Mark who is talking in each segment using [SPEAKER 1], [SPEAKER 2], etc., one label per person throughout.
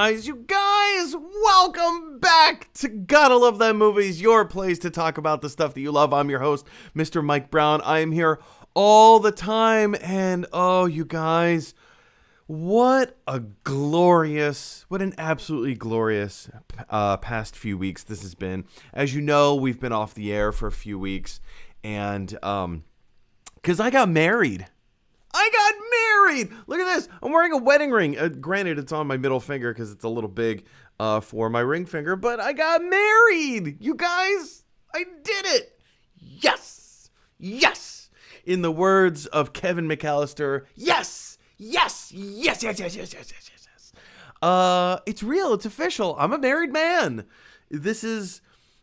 [SPEAKER 1] You guys, welcome back to Gotta Love Them Movies, your place to talk about the stuff that you love. I'm your host, Mr. Mike Brown. I am here all the time, and oh, you guys, what an absolutely glorious past few weeks this has been. As you know, we've been off the air for a few weeks, and because I got married. Look at this. I'm wearing a wedding ring. Granted, it's on my middle finger because it's a little big for my ring finger, but I got married. You guys, I did it. Yes. Yes. In the words of Kevin McAllister, yes. Yes. Yes. Yes. Yes. Yes. Yes. Yes. Yes. Yes. It's real. It's official. I'm a married man.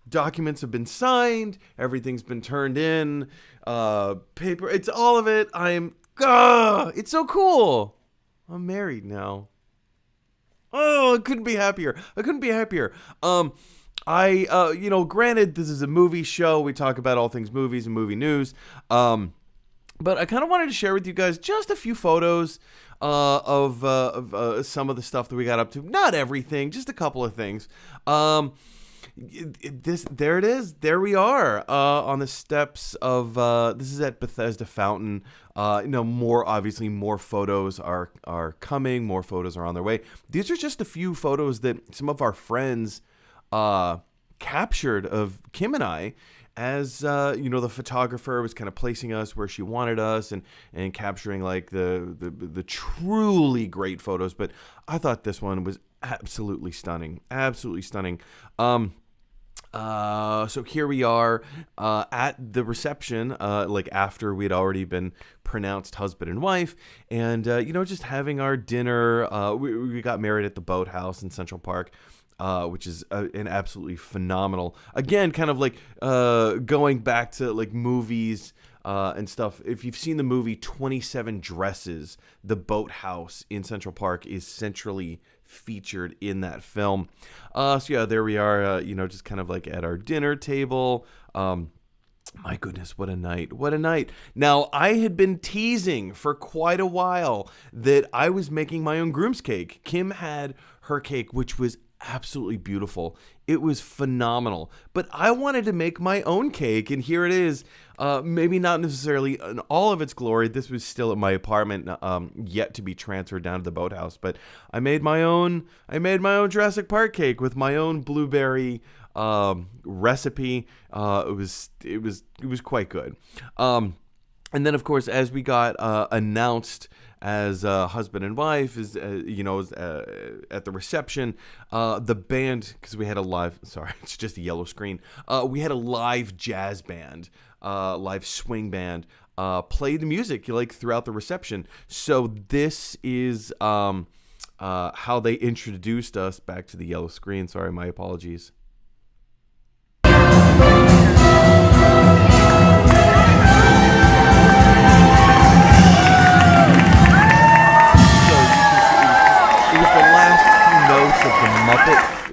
[SPEAKER 1] Documents have been signed. Everything's been turned in. Paper. It's all of it. It's so cool. I'm married now. Oh, I couldn't be happier. Granted, this is a movie show. We talk about all things movies and movie news. But I kind of wanted to share with you guys just a few photos of some of the stuff that we got up to. Not everything, just a couple of things. There it is. There we are on the steps of this is at Bethesda Fountain. More photos are coming. More photos are on their way. These are just a few photos that some of our friends captured of Kim and I. As the photographer was kind of placing us where she wanted us and capturing like the truly great photos. But I thought this one was absolutely stunning. Absolutely stunning. So here we are at the reception, like after we'd already been pronounced husband and wife, and just having our dinner. We got married at the Boathouse in Central Park, which is an absolutely phenomenal. Again, kind of like going back to like movies and stuff. If you've seen the movie 27 Dresses, the Boathouse in Central Park is centrally featured in that film. So yeah, there we are, just kind of like at our dinner table. My goodness, what a night. What a night. Now, I had been teasing for quite a while that I was making my own groom's cake. Kim had her cake, which was absolutely beautiful. It was phenomenal. But I wanted to make my own cake, and here it is. Maybe not necessarily in all of its glory. This was still at my apartment, yet to be transferred down to the Boathouse. But I made my own Jurassic Park cake with my own blueberry recipe. It was quite good. And then, of course, as we got announced as husband and wife, at the reception, the band, because we had a live, sorry, it's just a yellow screen. We had a live jazz band, live swing band, play the music like throughout the reception. So this is how they introduced us. Back to the yellow screen. Sorry, my apologies.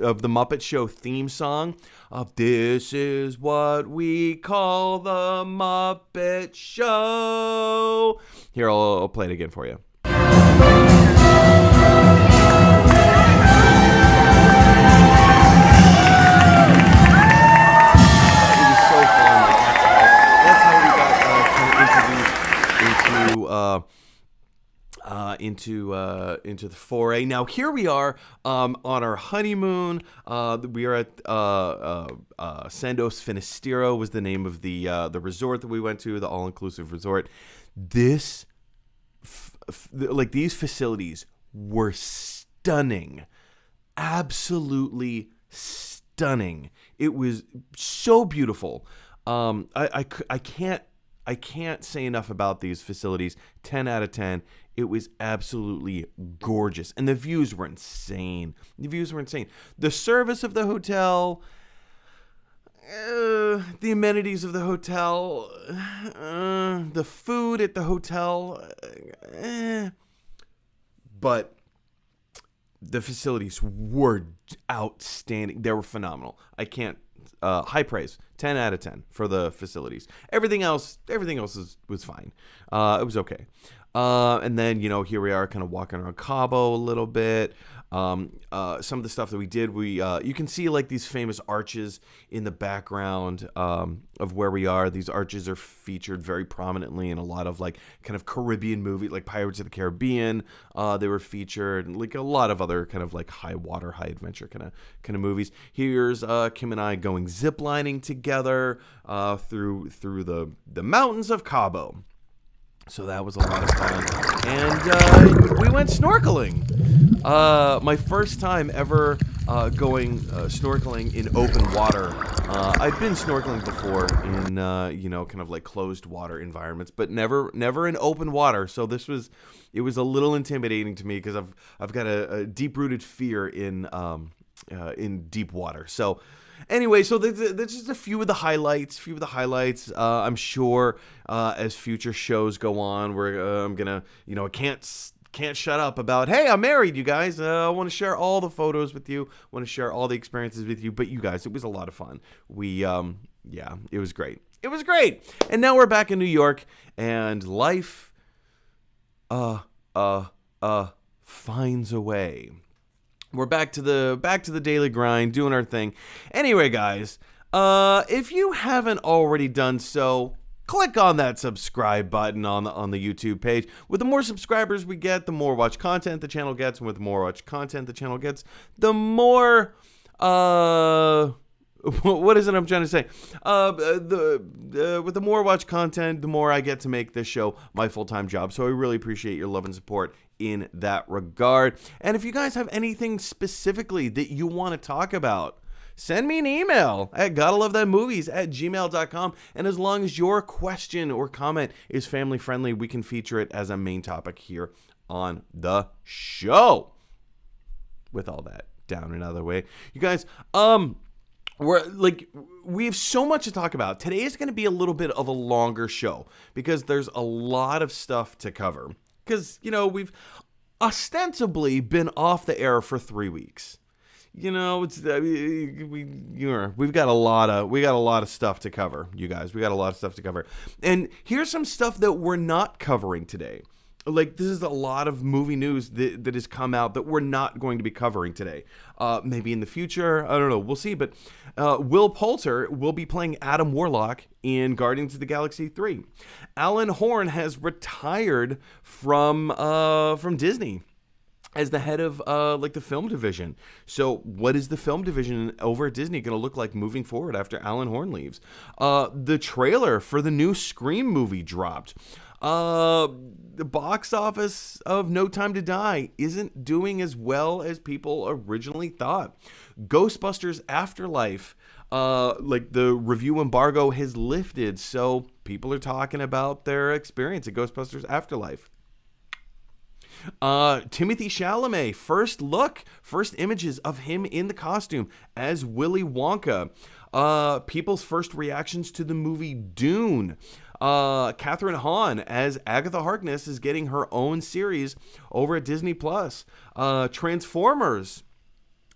[SPEAKER 1] Of the Muppet Show theme song of "This is what we call the Muppet Show." Here, I'll play it again for you. It was so fun. That's how we got kind of introduced into the foray. Now here we are on our honeymoon. We are at Sandos Finistero was the name of the resort that we went to, the all-inclusive resort. These facilities were stunning, absolutely stunning. It was so beautiful. I can't say enough about these facilities. 10 out of 10. It was absolutely gorgeous. And the views were insane. The service of the hotel, the amenities of the hotel, the food at the hotel, but the facilities were outstanding. They were phenomenal. I can't, high praise. 10 out of 10 for the facilities. Everything else was fine. It was okay. And then, here we are kind of walking around Cabo a little bit. Some of the stuff that we did, you can see like these famous arches in the background of where we are. These arches are featured very prominently in a lot of like kind of Caribbean movies, like Pirates of the Caribbean. They were featured, and like a lot of other kind of like high water, high adventure kind of movies. Here's Kim and I going ziplining together through the mountains of Cabo. So that was a lot of fun. And we went snorkeling. My first time ever going snorkeling in open water. I'd been snorkeling before in, kind of like closed water environments, but never in open water. So it was a little intimidating to me because I've got a deep-rooted fear in deep water. So anyway, so that's just a few of the highlights. I'm sure as future shows go on, I'm gonna, I can't shut up about, hey, I'm married, you guys. I want to share all the photos with you. I want to share all the experiences with you. But you guys, it was a lot of fun. It was great. And now we're back in New York, and life finds a way. we're back to the daily grind, doing our thing. Anyway, guys, if you haven't already done so, click on that subscribe button on the YouTube page. With the more subscribers we get, the more watch content the channel gets, and with the more watch content the channel gets, the more what is it I'm trying to say? With the more watch content, the more I get to make this show my full-time job. So I really appreciate your love and support in that regard. And if you guys have anything specifically that you want to talk about, send me an email at gottalovethemmovies@gmail.com. And as long as your question or comment is family friendly, we can feature it as a main topic here on the show. With all that down and out of the way, you guys, we have so much to talk about. Today is going to be a little bit of a longer show because there's a lot of stuff to cover. Because, we've ostensibly been off the air for 3 weeks. We've got a lot of stuff to cover, you guys. We got a lot of stuff to cover. And here's some stuff that we're not covering today. Like, this is a lot of movie news that has come out that we're not going to be covering today. Maybe in the future, I don't know, we'll see. But Will Poulter will be playing Adam Warlock in Guardians of the Galaxy 3. Alan Horn has retired from Disney as the head of the film division. So what is the film division over at Disney going to look like moving forward after Alan Horn leaves? The trailer for the new Scream movie dropped. The box office of No Time to Die isn't doing as well as people originally thought. Ghostbusters Afterlife, the review embargo has lifted, so people are talking about their experience at Ghostbusters Afterlife. Timothée Chalamet, first images of him in the costume as Willy Wonka. People's first reactions to the movie Dune. Catherine Hahn as Agatha Harkness is getting her own series over at Disney+. Transformers,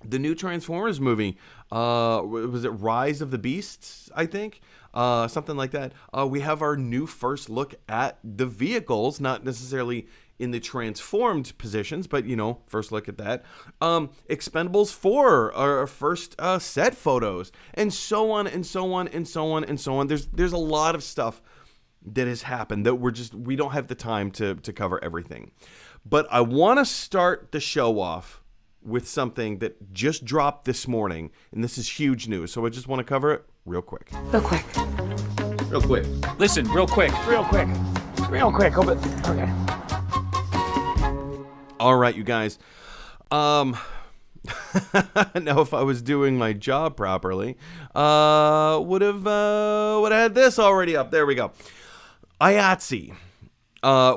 [SPEAKER 1] the new Transformers movie. Was it Rise of the Beasts, I think? Something like that. We have our new first look at the vehicles, not necessarily in the transformed positions, but first look at that. Expendables 4, our first set photos, and so on and so on and so on and so on. There's a lot of stuff that has happened that we don't have the time to cover everything. But I want to start the show off with something that just dropped this morning, and this is huge news, so I just want to cover it real quick.
[SPEAKER 2] Real quick.
[SPEAKER 3] Listen, real quick.
[SPEAKER 2] Okay.
[SPEAKER 1] All right, you guys. Now, if I was doing my job properly, would have had this already up. There we go. IATSE,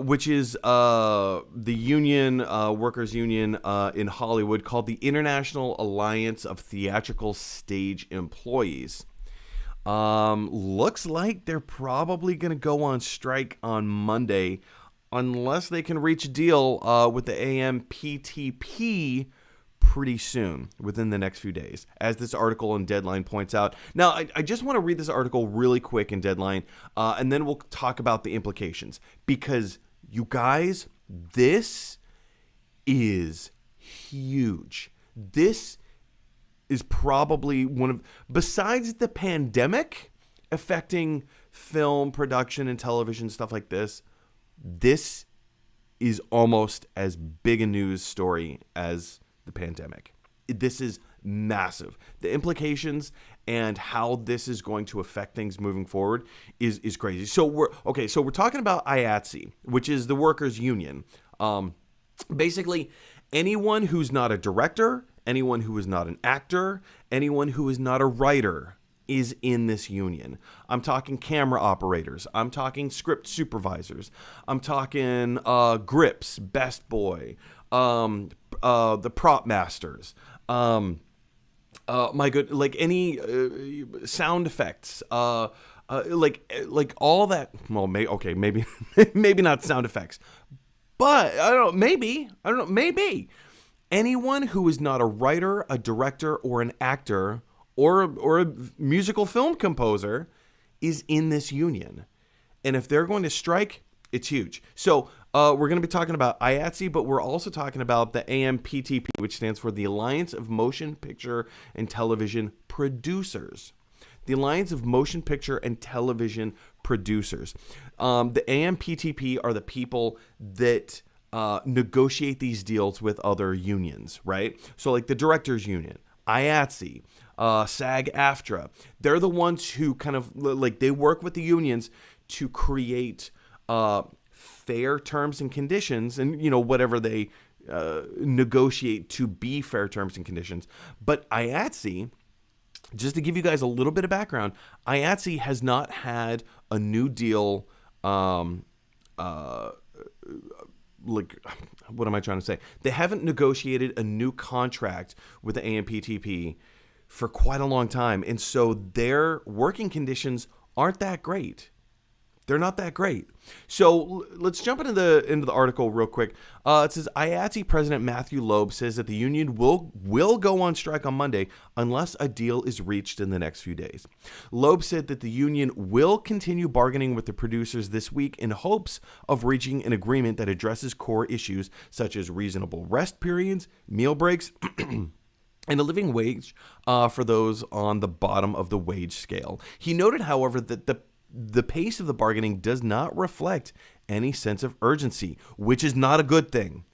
[SPEAKER 1] which is the union, workers' union in Hollywood, called the International Alliance of Theatrical Stage Employees. Looks like they're probably going to go on strike on Monday unless they can reach a deal with the AMPTP pretty soon, within the next few days, as this article in Deadline points out. Now, I just want to read this article really quick in Deadline, and then we'll talk about the implications. Because, you guys, this is huge. This is probably one of, besides the pandemic affecting film production and television, stuff like this, this is almost as big a news story as the pandemic. This is massive. The implications and how this is going to affect things moving forward is crazy. So we're talking about IATSE, which is the workers' union. Basically, anyone who's not a director, anyone who is not an actor, anyone who is not a writer is in this union. I'm talking camera operators. I'm talking script supervisors. I'm talking grips, best boy, the prop masters, any sound effects, like all that. Well, maybe maybe not sound effects, but I don't know. Maybe anyone who is not a writer, a director, or an actor, or a musical film composer is in this union. And if they're going to strike, It's huge. So we're going to be talking about IATSE, but we're also talking about the AMPTP, which stands for the Alliance of Motion Picture and Television Producers. The Alliance of Motion Picture and Television Producers. The AMPTP are the people that negotiate these deals with other unions, right? So like the Directors Union, IATSE, SAG-AFTRA. They're the ones who kind of, like, they work with the unions to create fair terms and conditions, and whatever they negotiate to be fair terms and conditions. But IATSE, just to give you guys a little bit of background, IATSE has not had a new deal. Like, what am I trying to say? They haven't negotiated a new contract with the AMPTP for quite a long time, and so their working conditions aren't that great. They're not that great. So let's jump into the article real quick. It says IATSE President Matthew Loeb says that the union will go on strike on Monday unless a deal is reached in the next few days. Loeb said that the union will continue bargaining with the producers this week in hopes of reaching an agreement that addresses core issues such as reasonable rest periods, meal breaks, and a living wage for those on the bottom of the wage scale. He noted, however, that the pace of the bargaining does not reflect any sense of urgency, which is not a good thing.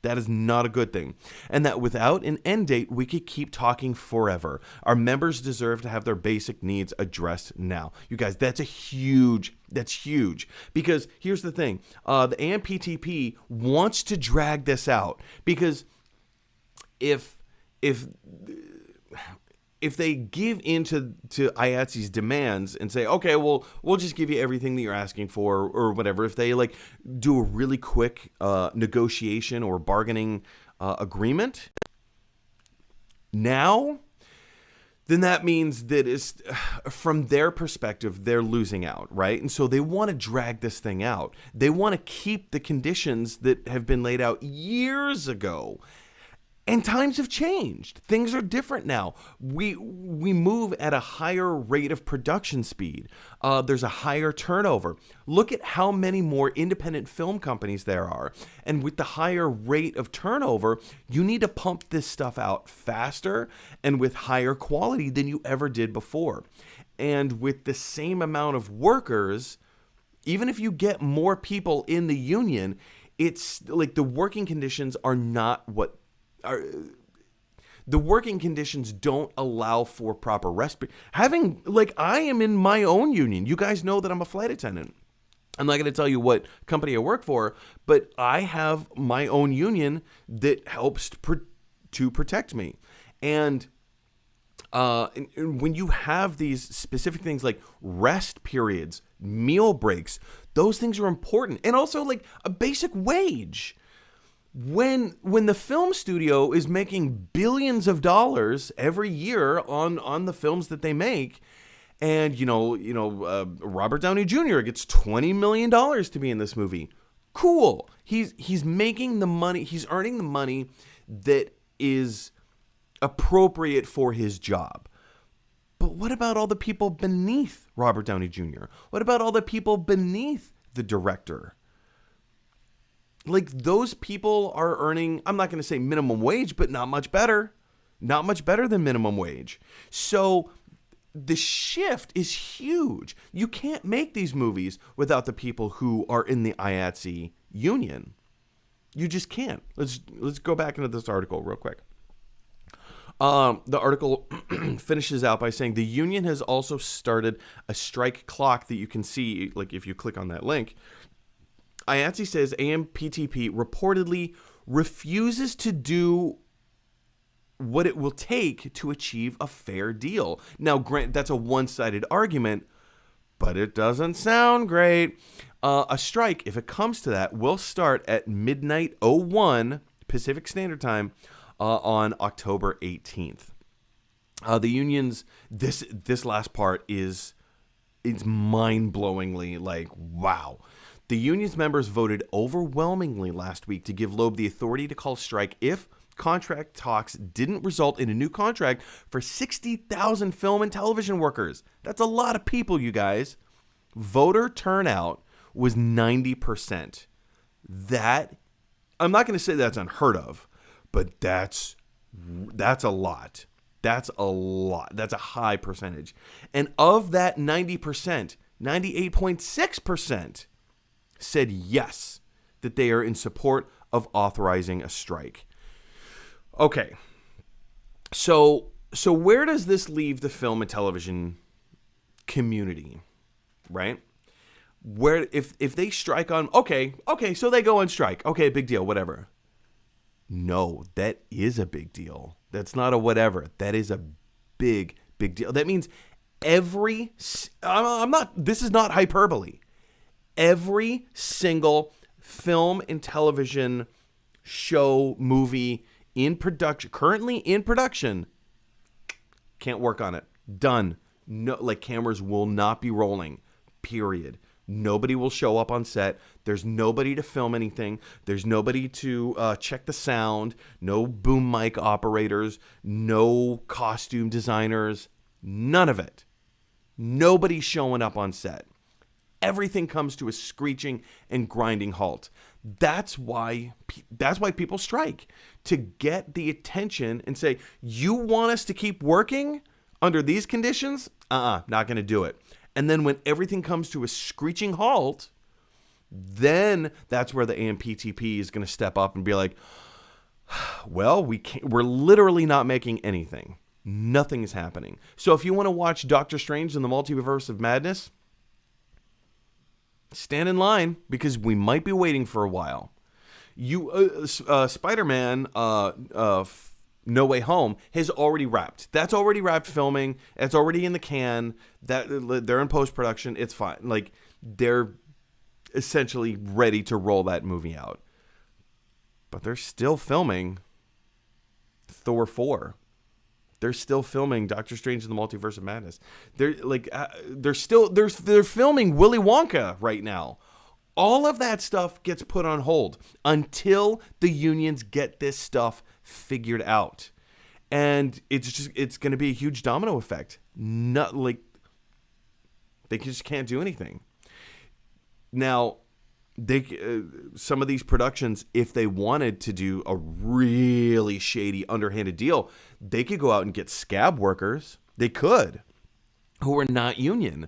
[SPEAKER 1] That is not a good thing. And that without an end date, we could keep talking forever. Our members deserve to have their basic needs addressed now. You guys, that's huge. Because here's the thing. The AMPTP wants to drag this out because if they give into IATSE's demands and say, okay, well, we'll just give you everything that you're asking for or whatever, if they like do a really quick negotiation or bargaining agreement now, then that means that it's, from their perspective, they're losing out, right? And so they want to drag this thing out. They want to keep the conditions that have been laid out years ago. And times have changed. Things are different now. We move at a higher rate of production speed. There's a higher turnover. Look at how many more independent film companies there are. And with the higher rate of turnover, you need to pump this stuff out faster and with higher quality than you ever did before. And with the same amount of workers, even if you get more people in the union, it's like the working conditions are not what the working conditions don't allow for proper rest. I am in my own union. You guys know that I'm a flight attendant. I'm not going to tell you what company I work for, but I have my own union that helps to protect me. And when you have these specific things like rest periods, meal breaks, those things are important. And also like a basic wage. When the film studio is making billions of dollars every year on the films that they make, and Robert Downey Jr. gets $20 million to be in this movie. Cool. He's making the money. He's earning the money that is appropriate for his job. But what about all the people beneath Robert Downey Jr.? What about all the people beneath the director? Like, those people are earning, I'm not going to say minimum wage, but not much better. Not much better than minimum wage. So the shift is huge. You can't make these movies without the people who are in the IATSE union. You just can't. Let's go back into this article real quick. The article finishes out by saying the union has also started a strike clock that you can see, like if you click on that link. IATSE says AMPTP reportedly refuses to do what it will take to achieve a fair deal. Now, that's a one-sided argument, but it doesn't sound great. A strike, if it comes to that, will start at midnight 01 Pacific Standard Time on October 18th. The union's, this last part is mind-blowingly like, wow. The union's members voted overwhelmingly last week to give Loeb the authority to call strike if contract talks didn't result in a new contract for 60,000 film and television workers. That's a lot of people, you guys. Voter turnout was 90%. That, I'm not going to say that's unheard of, but that's a lot. That's a lot. That's a high percentage. And of that 90%, 98.6% said yes, that they are in support of authorizing a strike. Okay. So where does this leave the film and television community, right? Where if they strike on, okay, so they go on strike. Okay, big deal, whatever. No, that is a big deal. That's not a whatever. That is a big deal. That means this is not hyperbole. Every single film and television show, movie in production, currently in production, can't work on it. Done. No, like cameras will not be rolling. Period. Nobody will show up on set. There's nobody to film anything. There's nobody to check the sound. No boom mic operators. No costume designers. None of it. Nobody's showing up on set. Everything comes to a screeching and grinding halt. That's why people strike, to get the attention and say, you want us to keep working under these conditions? Not going to do it. And then when everything comes to a screeching halt, then that's where the AMPTP is going to step up and be like, well, we're literally not making anything. Nothing is happening. So if you want to watch Doctor Strange and the Multiverse of Madness, stand in line, because we might be waiting for a while. Spider-Man No Way Home has already wrapped. That's already wrapped filming. It's already in the can. They're in post-production. It's fine. Like, they're essentially ready to roll that movie out. But they're still filming Thor 4. They're still filming Doctor Strange in the Multiverse of Madness. They're filming Willy Wonka right now. All of that stuff gets put on hold until the unions get this stuff figured out. And it's going to be a huge domino effect. Not like they just can't do anything. Now, some of these productions, if they wanted to do a really shady, underhanded deal, they could go out and get scab workers. They could, who are not union.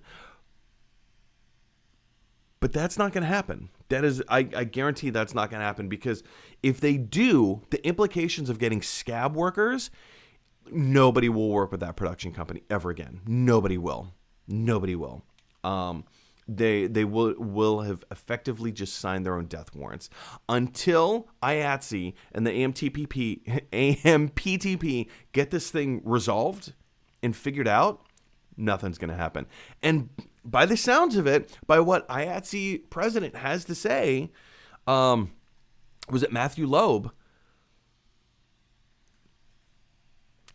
[SPEAKER 1] But that's not going to happen. That is, I guarantee that's not going to happen, because if they do, the implications of getting scab workers, nobody will work with that production company ever again. Nobody will. They will have effectively just signed their own death warrants until IATSE and the AMPTP get this thing resolved and figured out. Nothing's going to happen. And by the sounds of it, by what IATSE president has to say, was it Matthew Loeb?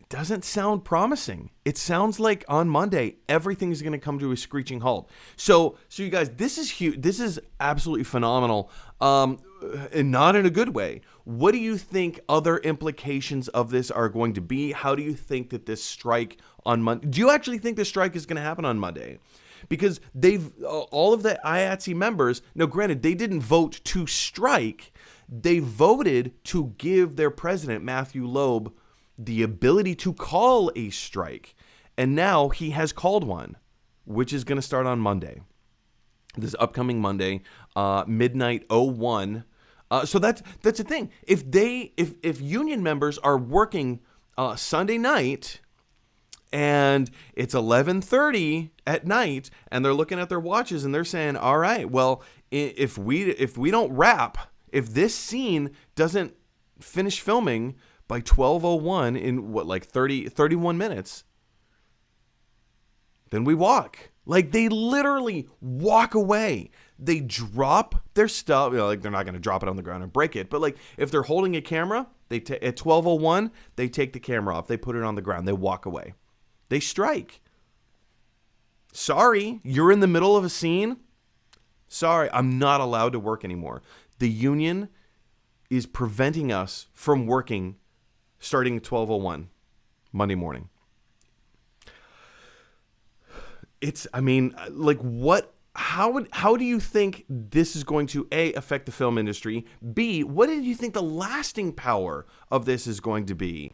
[SPEAKER 1] Doesn't sound promising. It sounds like on Monday everything's going to come to a screeching halt. So you guys, this is huge. This is absolutely phenomenal, and not in a good way. What do you think other implications of this are going to be? How do you think that this strike on Monday? Do you actually think the strike is going to happen on Monday? Because they've all of the IATSE members. Now, granted, they didn't vote to strike. They voted to give their president, Matthew Loeb, the ability to call a strike. And now he has called one, which is going to start on Monday. This upcoming Monday, midnight 01. So that's the thing. If union members are working Sunday night and it's 11:30 at night and they're looking at their watches and they're saying, all right, well, if we don't wrap, if this scene doesn't finish filming by 12:01 in 31 minutes, then we walk. Like, they literally walk away. They drop their stuff. Like, they're not going to drop it on the ground and break it. But like, if they're holding a camera, at 12:01, they take the camera off. They put it on the ground. They walk away. They strike. Sorry, you're in the middle of a scene. Sorry, I'm not allowed to work anymore. The union is preventing us from working starting at 12:01 Monday morning. What how do you think this is going to A, affect the film industry? B, what do you think the lasting power of this is going to be?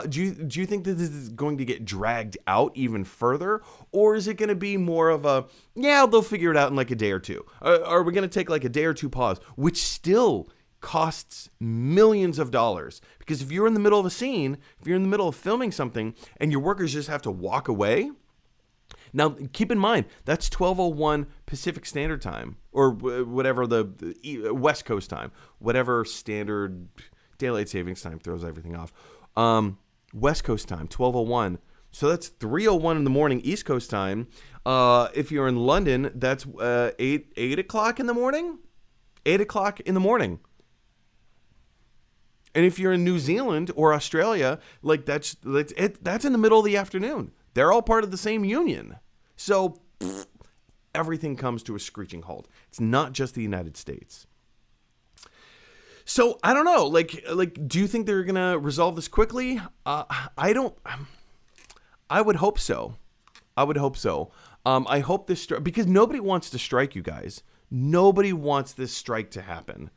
[SPEAKER 1] Do you think that this is going to get dragged out even further, or is it going to be more of a, yeah, they'll figure it out in like a day or two? Are we going to take like a day or two pause, which still costs millions of dollars? Because if you're in the middle of a scene, if you're in the middle of filming something and your workers just have to walk away. Now, keep in mind, that's 12:01 Pacific Standard Time, or whatever the West Coast time, whatever standard daylight savings time throws everything off. West Coast time, 12:01. So that's 3:01 in the morning East Coast time. If you're in London, that's 8 o'clock in the morning. 8 o'clock in the morning. And if you're in New Zealand or Australia, like that's in the middle of the afternoon. They're all part of the same union. So everything comes to a screeching halt. It's not just the United States. So I don't know. Like, do you think they're gonna resolve this quickly? I don't. I would hope so. I hope this because nobody wants to strike, you guys. Nobody wants this strike to happen,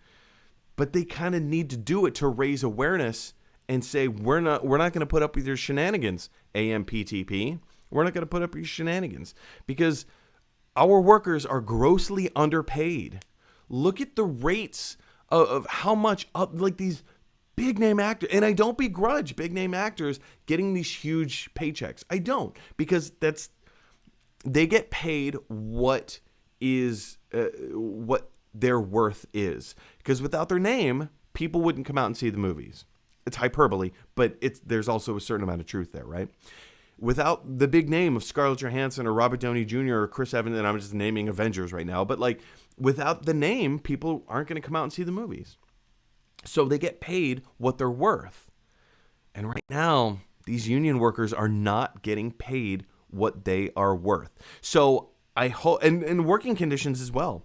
[SPEAKER 1] but they kind of need to do it to raise awareness and say we're not going to put up with your shenanigans, AMPTP. We're not going to put up with your shenanigans because our workers are grossly underpaid. Look at the rates of how much like these big name actors, and I don't begrudge big name actors getting these huge paychecks. I don't, because they get paid what their worth is. Because without their name, people wouldn't come out and see the movies. It's hyperbole, but there's also a certain amount of truth there, right? Without the big name of Scarlett Johansson or Robert Downey Jr. or Chris Evans, and I'm just naming Avengers right now, but like without the name, people aren't going to come out and see the movies. So they get paid what they're worth. And right now, these union workers are not getting paid what they are worth. So I hope, and working conditions as well.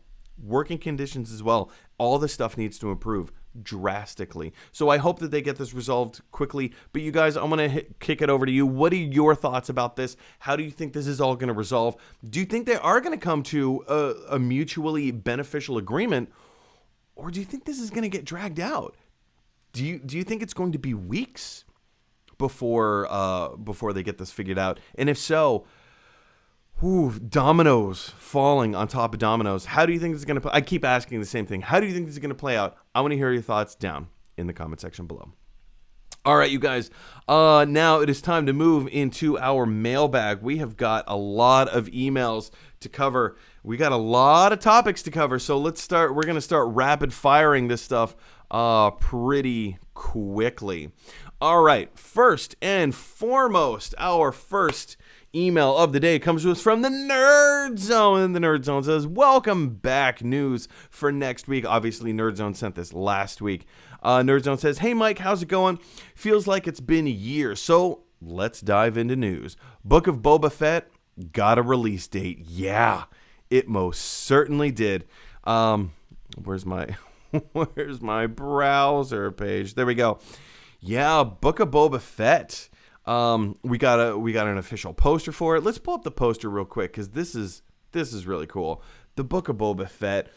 [SPEAKER 1] All this stuff needs to improve drastically. So I hope that they get this resolved quickly. But you guys, I'm going to kick it over to you. What are your thoughts about this? How do you think this is all going to resolve? Do you think they are going to come to a mutually beneficial agreement? Or do you think this is going to get dragged out? Do you think it's going to be weeks before they get this figured out? And if so, dominoes falling on top of dominoes. How do you think this is going to I keep asking the same thing. How do you think this is going to play out? I want to hear your thoughts down in the comment section below. All right, you guys. Now it is time to move into our mailbag. We have got a lot of emails to cover. We got a lot of topics to cover. So let's start. We're going to start rapid firing this stuff pretty quickly. All right. First and foremost, our first email of the day comes to us from the Nerd Zone, and the Nerd Zone says, welcome back, news for next week. Obviously, Nerd Zone sent this last week. Nerd Zone says, hey, Mike, how's it going? Feels like it's been years, so let's dive into news. Book of Boba Fett got a release date. Yeah, it most certainly did. Where's my browser page? There we go. Yeah, Book of Boba Fett. We got an official poster for it. Let's pull up the poster real quick because this is really cool. The Book of Boba Fett.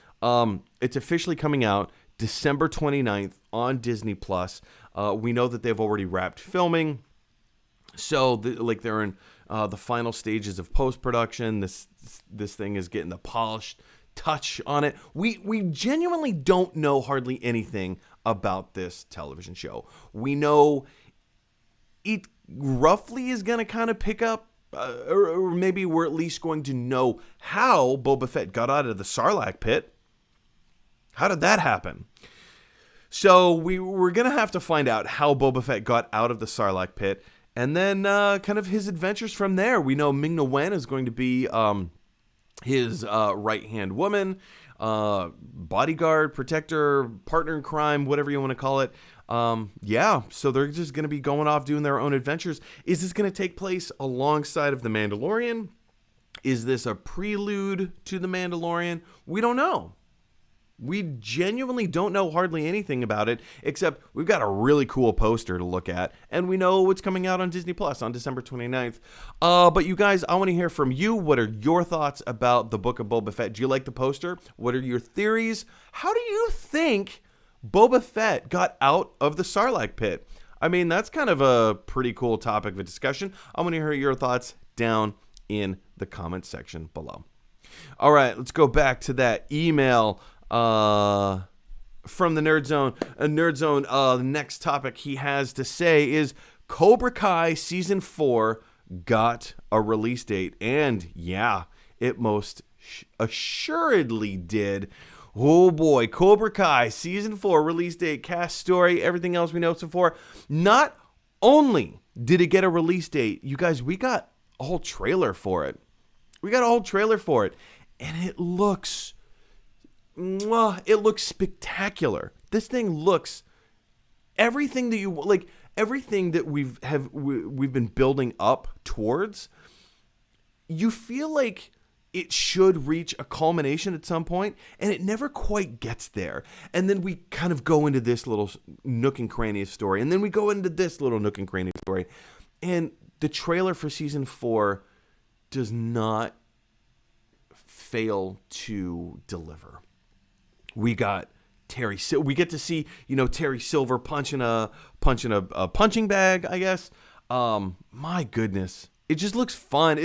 [SPEAKER 1] It's officially coming out December 29th on Disney Plus. We know that they've already wrapped filming, so they're in the final stages of post-production. This thing is getting the polished touch on it. We genuinely don't know hardly anything about this television show. We know it roughly is going to kind of pick up, or maybe we're at least going to know how Boba Fett got out of the Sarlacc pit. How did that happen? So we're going to have to find out how Boba Fett got out of the Sarlacc pit, and then kind of his adventures from there. We know Ming-Na Wen is going to be his right-hand woman, bodyguard, protector, partner in crime, whatever you want to call it. So they're just going to be going off doing their own adventures. Is this going to take place alongside of The Mandalorian? Is this a prelude to The Mandalorian? We don't know. We genuinely don't know hardly anything about it, except we've got a really cool poster to look at, and we know what's coming out on Disney Plus on December 29th. But you guys, I want to hear from you. What are your thoughts about the Book of Boba Fett? Do you like the poster? What are your theories? How do you think Boba Fett got out of the Sarlacc pit? I mean, that's kind of a pretty cool topic of discussion. I want to hear your thoughts down in the comment section below. All right, let's go back to that email from the Nerd Zone. Nerd Zone, the next topic he has to say is Cobra Kai Season 4 got a release date. And yeah, it most assuredly did. Oh boy, Cobra Kai Season 4 release date, cast story, everything else we know so far. Not only did it get a release date, you guys, we got a whole trailer for it. And it looks spectacular. This thing looks everything that you like, everything that we've been building up towards. You feel like it should reach a culmination at some point, and it never quite gets there. And then we kind of go into this little nook and cranny story, and then we go into this little nook and cranny story. And the trailer for Season 4 does not fail to deliver. We got we get to see, Terry Silver punching a punching bag, I guess. My goodness. It just looks fun.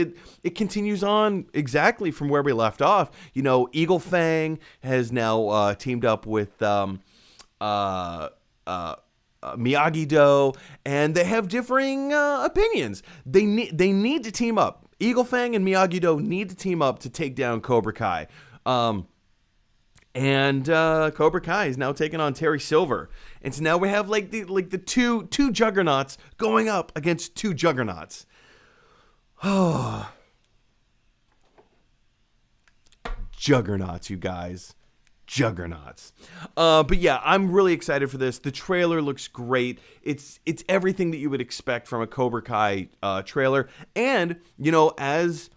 [SPEAKER 1] It continues on exactly from where we left off. Eagle Fang has now teamed up with Miyagi-Do, and they have differing opinions. They need to team up. Eagle Fang and Miyagi-Do need to team up to take down Cobra Kai. And Cobra Kai is now taking on Terry Silver. And so now we have the two juggernauts going up against two juggernauts. Oh. Juggernauts, you guys. Juggernauts. But yeah, I'm really excited for this. The trailer looks great. It's everything that you would expect from a Cobra Kai trailer. And, as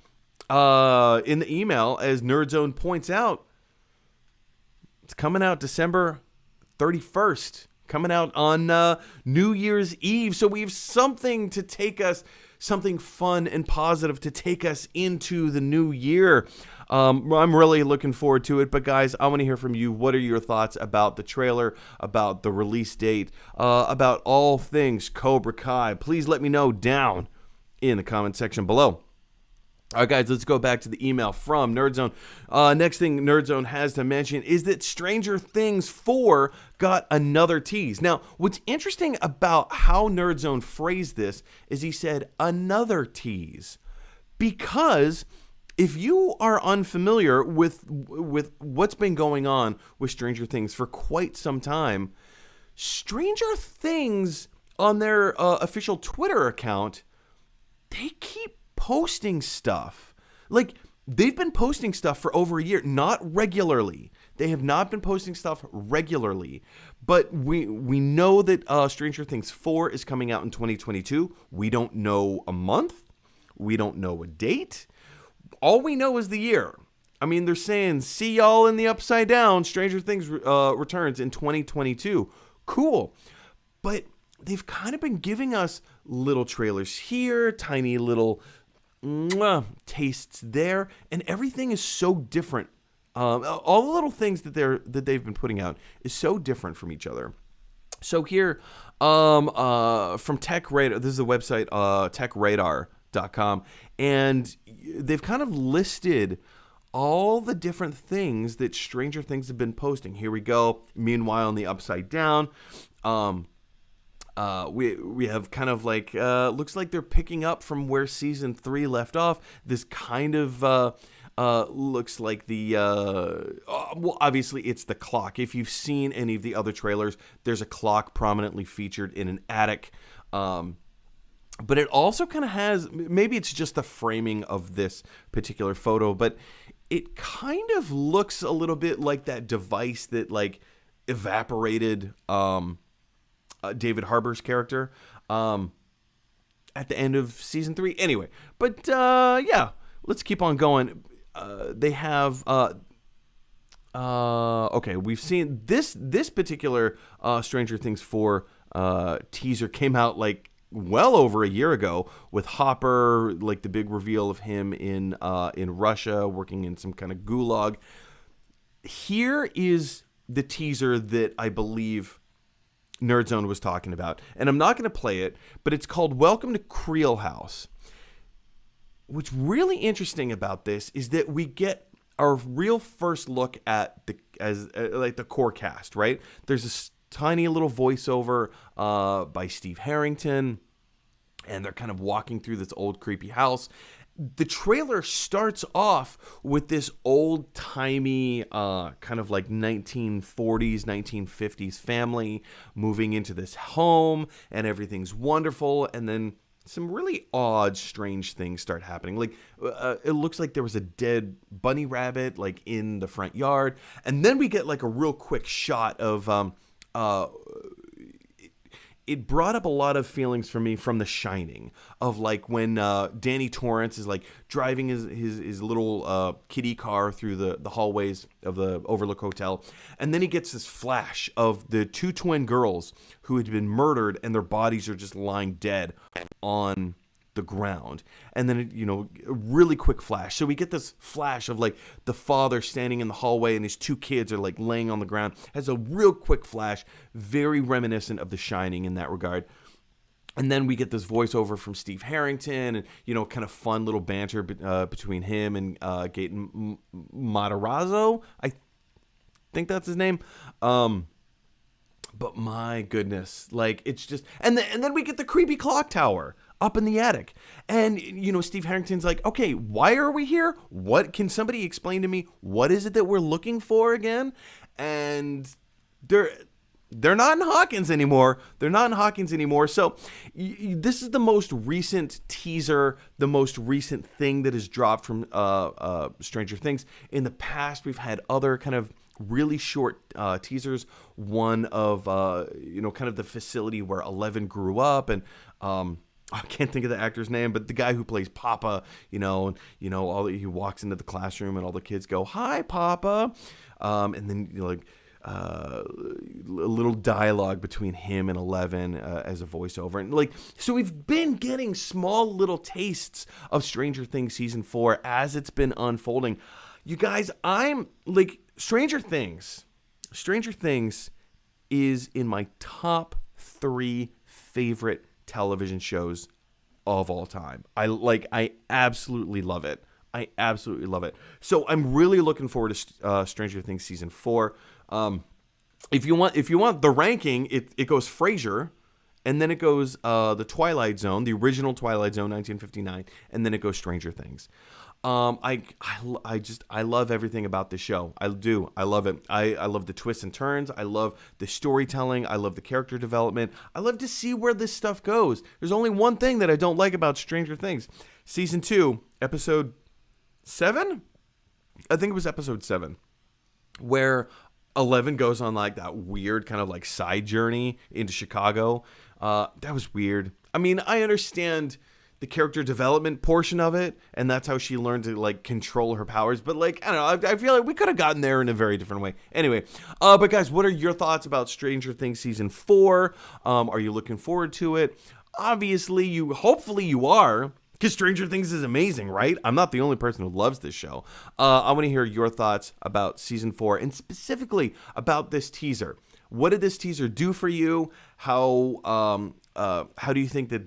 [SPEAKER 1] in the email, as Nerdzone points out, it's coming out December 31st. Coming out on New Year's Eve. So we have something fun and positive to take us into the new year. I'm really looking forward to it. But guys, I want to hear from you. What are your thoughts about the trailer, about the release date, about all things Cobra Kai? Please let me know down in the comment section below. All right, guys, let's go back to the email from Nerdzone. Next thing Nerdzone has to mention is that Stranger Things 4 got another tease. Now, what's interesting about how Nerdzone phrased this is he said another tease. Because if you are unfamiliar with what's been going on with Stranger Things for quite some time, Stranger Things on their official Twitter account, they keep posting stuff. Like, they've been posting stuff for over a year, not regularly. They have not been posting stuff regularly. But we know that Stranger Things 4 is coming out in 2022. We don't know a month. We don't know a date. All we know is the year. I mean, they're saying, see y'all in the Upside Down. Stranger Things returns in 2022. Cool. But they've kind of been giving us little trailers here, tiny little tastes there, and everything is so different. All the little things that they've been putting out is so different from each other. So here, from Tech Radar, this is the website techradar.com, and they've kind of listed all the different things that Stranger Things have been posting. Here we go. Meanwhile, in the Upside Down, we have kind of like looks like they're picking up from where season 3 left off. This kind of looks like the well, obviously it's the clock. If you've seen any of the other trailers, there's a clock prominently featured in an attic. But it also kind of has, maybe it's just the framing of this particular photo, but it kind of looks a little bit like that device that like evaporated David Harbour's character at the end of season 3. Anyway, but yeah, let's keep on going. They have Okay, we've seen this particular Stranger Things 4 teaser came out like well over a year ago with Hopper, like the big reveal of him in Russia working in some kind of gulag. Here is the teaser that I believe Nerdzone was talking about, and I'm not going to play it, but it's called Welcome to Creel House. What's really interesting about this is that we get our real first look at the core cast, right? There's this tiny little voiceover by Steve Harrington, and they're kind of walking through this old creepy house. The trailer starts off with this old-timey kind of like 1940s, 1950s family moving into this home, and everything's wonderful, and then some really odd, strange things start happening. Like, it looks like there was a dead bunny rabbit, like, in the front yard. And then we get, like, a real quick shot of, it brought up a lot of feelings for me from The Shining, of, like, when Danny Torrance is, like, driving his little kiddie car through the hallways of the Overlook Hotel. And then he gets this flash of the two twin girls who had been murdered, and their bodies are just lying dead on the ground. And then, a really quick flash. So we get this flash of, like, the father standing in the hallway and his two kids are, like, laying on the ground. Has a real quick flash, very reminiscent of The Shining in that regard. And then we get this voiceover from Steve Harrington and, kind of fun little banter between him and Gaten Matarazzo. I think that's his name. But my goodness, like, it's just, and then we get the creepy clock tower up in the attic. And, Steve Harrington's like, okay, why are we here? What, can somebody explain to me, what is it that we're looking for again? And they're not in Hawkins anymore. So this is the most recent teaser, the most recent thing that has dropped from Stranger Things. In the past, we've had other kind of really short teasers. One of, kind of the facility where Eleven grew up, and I can't think of the actor's name, but the guy who plays Papa, he walks into the classroom and all the kids go, "Hi, Papa," and then a little dialogue between him and Eleven as a voiceover, and so we've been getting small little tastes of Stranger Things season 4 as it's been unfolding. You guys, I'm like, Stranger Things is in my top 3 favorite television shows of all time. I absolutely love it. So I'm really looking forward to Stranger Things season 4. If you want the ranking, it goes Frasier, and then it goes the Twilight Zone, the original Twilight Zone, 1959, and then it goes Stranger Things. I love everything about this show. I do. I love it. I love the twists and turns. I love the storytelling. I love the character development. I love to see where this stuff goes. There's only one thing that I don't like about Stranger Things. Season 2, episode 7? I think it was episode 7, where Eleven goes on like that weird kind of like side journey into Chicago. That was weird. I mean, I understand the character development portion of it, and that's how she learned to like control her powers, but like, I don't know, I feel like we could have gotten there in a very different way. Anyway, but guys, what are your thoughts about Stranger Things season 4? Are you looking forward to it? Obviously, hopefully you are, because Stranger Things is amazing, right? I'm not the only person who loves this show. I want to hear your thoughts about season 4, and specifically about this teaser. What did this teaser do for you? How do you think that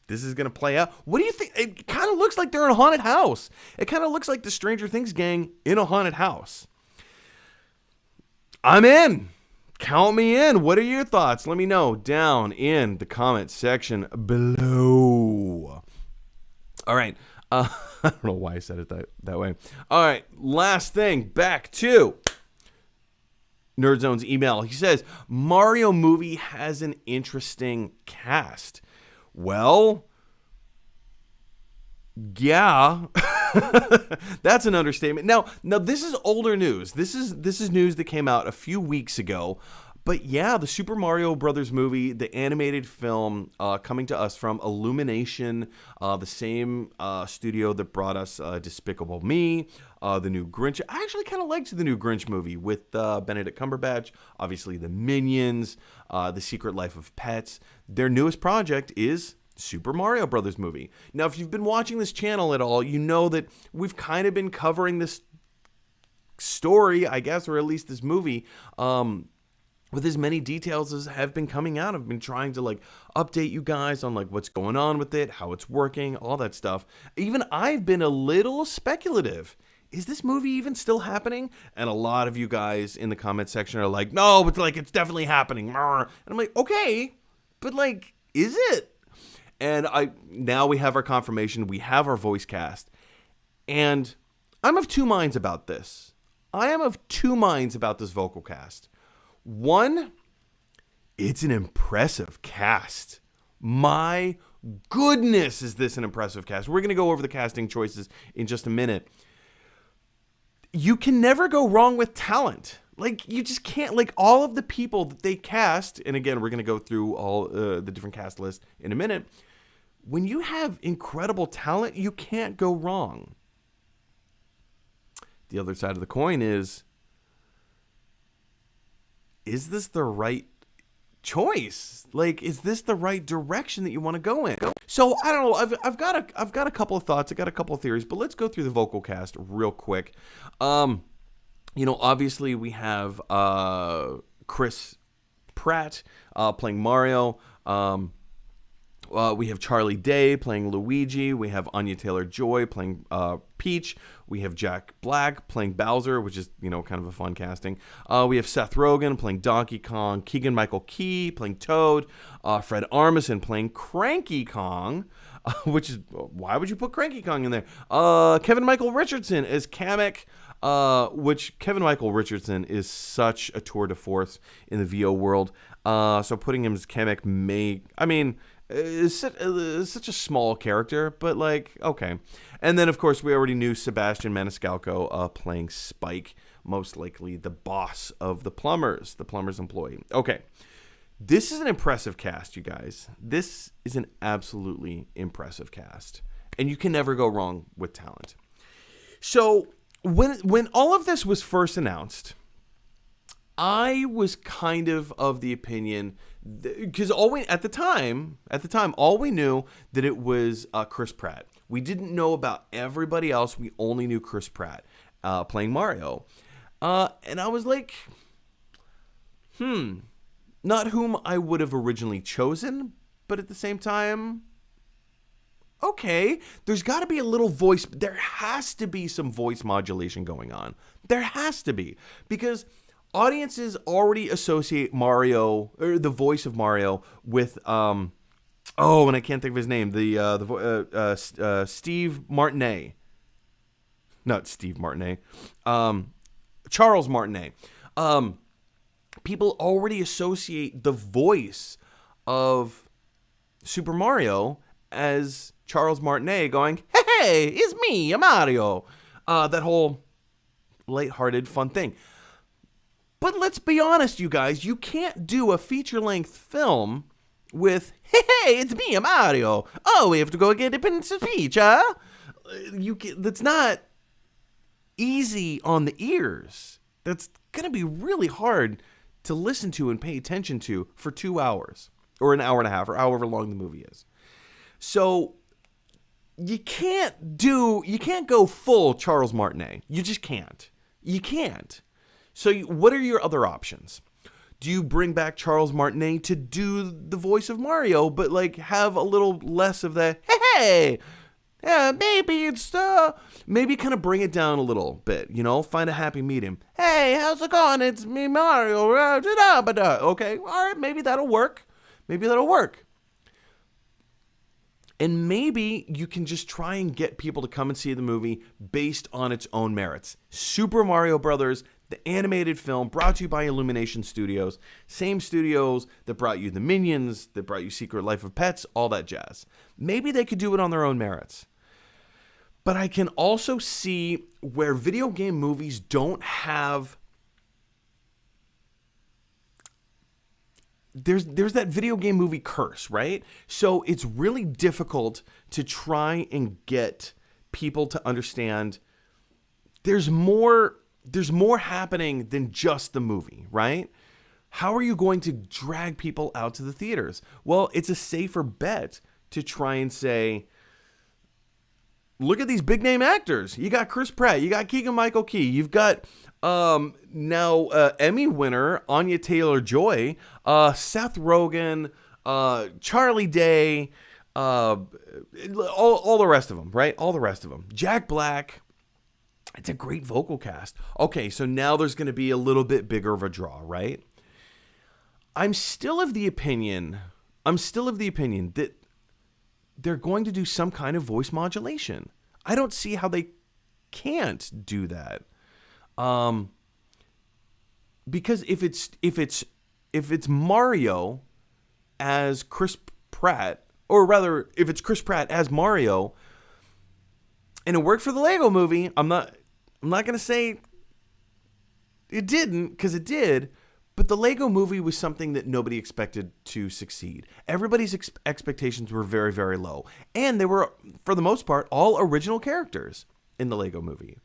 [SPEAKER 1] this is going to play out? What do you think? It kind of looks like they're in a haunted house. It kind of looks like the Stranger Things gang in a haunted house. I'm in. Count me in. What are your thoughts? Let me know down in the comment section below. All right. I don't know why I said it that way. All right. Last thing. Back to Nerdzone's email. He says, Mario movie has an interesting cast. Well, yeah, that's an understatement. Now this is older news. This is news that came out a few weeks ago. But yeah, the Super Mario Brothers movie, the animated film, coming to us from Illumination, the same studio that brought us Despicable Me, the new Grinch. I actually kind of liked the new Grinch movie with Benedict Cumberbatch, obviously the Minions, The Secret Life of Pets. Their newest project is Super Mario Brothers movie. Now, if you've been watching this channel at all, you know that we've kind of been covering this story, I guess, or at least this movie, with as many details as have been coming out. I've been trying to like update you guys on like what's going on with it, how it's working, all that stuff. Even I've been a little speculative. Is this movie even still happening? And a lot of you guys in the comment section are like, no, but like it's definitely happening. And I'm like, okay, but like, is it? And now we have our confirmation. We have our voice cast. And I'm of two minds about this. I am of two minds about this vocal cast. One, it's an impressive cast. My goodness, is this an impressive cast. We're going to go over the casting choices in just a minute. You can never go wrong with talent. Like, you just can't, like, all of the people that they cast, and again, we're going to go through all the different cast lists in a minute. When you have incredible talent, you can't go wrong. The other side of the coin is this the right choice? Like, is this the right direction that you want to go in? So, I don't know. I've got a couple of thoughts. I got a couple of theories, but let's go through the vocal cast real quick. Obviously we have Chris Pratt playing Mario. We have Charlie Day playing Luigi. We have Anya Taylor-Joy playing Peach. We have Jack Black playing Bowser, which is, kind of a fun casting. We have Seth Rogen playing Donkey Kong. Keegan-Michael Key playing Toad. Fred Armisen playing Cranky Kong, which is, why would you put Cranky Kong in there? Kevin Michael Richardson as Kamek, which Kevin Michael Richardson is such a tour de force in the VO world. So putting him as Kamek is such a small character, but like, okay. And then, of course, we already knew Sebastian Maniscalco playing Spike, most likely the boss of the plumbers employee. Okay, this is an impressive cast, you guys. This is an absolutely impressive cast, and you can never go wrong with talent. So when all of this was first announced, I was kind of the opinion, because at the time, all we knew that it was Chris Pratt. We didn't know about everybody else. We only knew Chris Pratt playing Mario. And I was like, not whom I would have originally chosen, but at the same time, okay, there's got to be a little voice. There has to be some voice modulation going on. There has to be, because audiences already associate Mario, or the voice of Mario, with and I can't think of his name. Steve Martinet, not Steve Martinet, Charles Martinet. People already associate the voice of Super Mario as Charles Martinet going, "Hey, it's me, Mario." That whole lighthearted, fun thing. But let's be honest, you guys, you can't do a feature-length film with, "Hey, it's me, Mario. Oh, we have to go get a piece of peach, huh?" That's not easy on the ears. That's going to be really hard to listen to and pay attention to for 2 hours, or an hour and a half, or however long the movie is. So you can't go full Charles Martinet. You just can't. You can't. So what are your other options? Do you bring back Charles Martinet to do the voice of Mario, but like have a little less of that, "Hey, yeah, maybe it's maybe kind of bring it down a little bit, find a happy medium. Hey, how's it going? It's me, Mario. Okay, all right, maybe that'll work. And maybe you can just try and get people to come and see the movie based on its own merits. Super Mario Brothers, the animated film, brought to you by Illumination Studios. Same studios that brought you the Minions, that brought you Secret Life of Pets, all that jazz. Maybe they could do it on their own merits. But I can also see where video game movies don't have... There's that video game movie curse, right? So it's really difficult to try and get people to understand there's more happening than just the movie, right? How are you going to drag people out to the theaters? Well, it's a safer bet to try and say, look at these big name actors. You got Chris Pratt, you got Keegan-Michael Key, you've got now Emmy winner Anya Taylor-Joy, Seth Rogen, Charlie Day, all the rest of them, right? All the rest of them. Jack Black. It's a great vocal cast. Okay, so now there's going to be a little bit bigger of a draw, right? I'm still of the opinion that they're going to do some kind of voice modulation. I don't see how they can't do that. Because if it's Mario as Chris Pratt, or rather, if it's Chris Pratt as Mario, and it worked for the Lego movie, I'm not going to say it didn't, because it did. But the Lego movie was something that nobody expected to succeed. Everybody's expectations were very, very low. And they were, for the most part, all original characters in the Lego movie.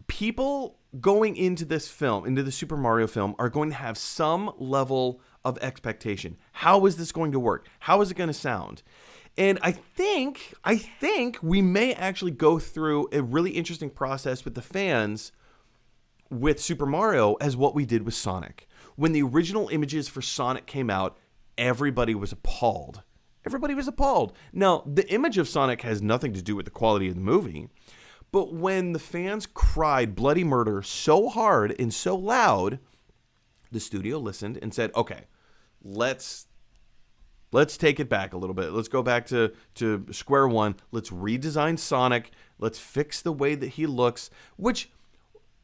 [SPEAKER 1] People going into this film, into the Super Mario film, are going to have some level of expectation. How is this going to work? How is it going to sound? And I think we may actually go through a really interesting process with the fans with Super Mario as what we did with Sonic. When the original images for Sonic came out, everybody was appalled. Everybody was appalled. Now, the image of Sonic has nothing to do with the quality of the movie, but when the fans cried bloody murder so hard and so loud, the studio listened and said, okay, let's take it back a little bit. Let's go back to square one. Let's redesign Sonic. Let's fix the way that he looks, which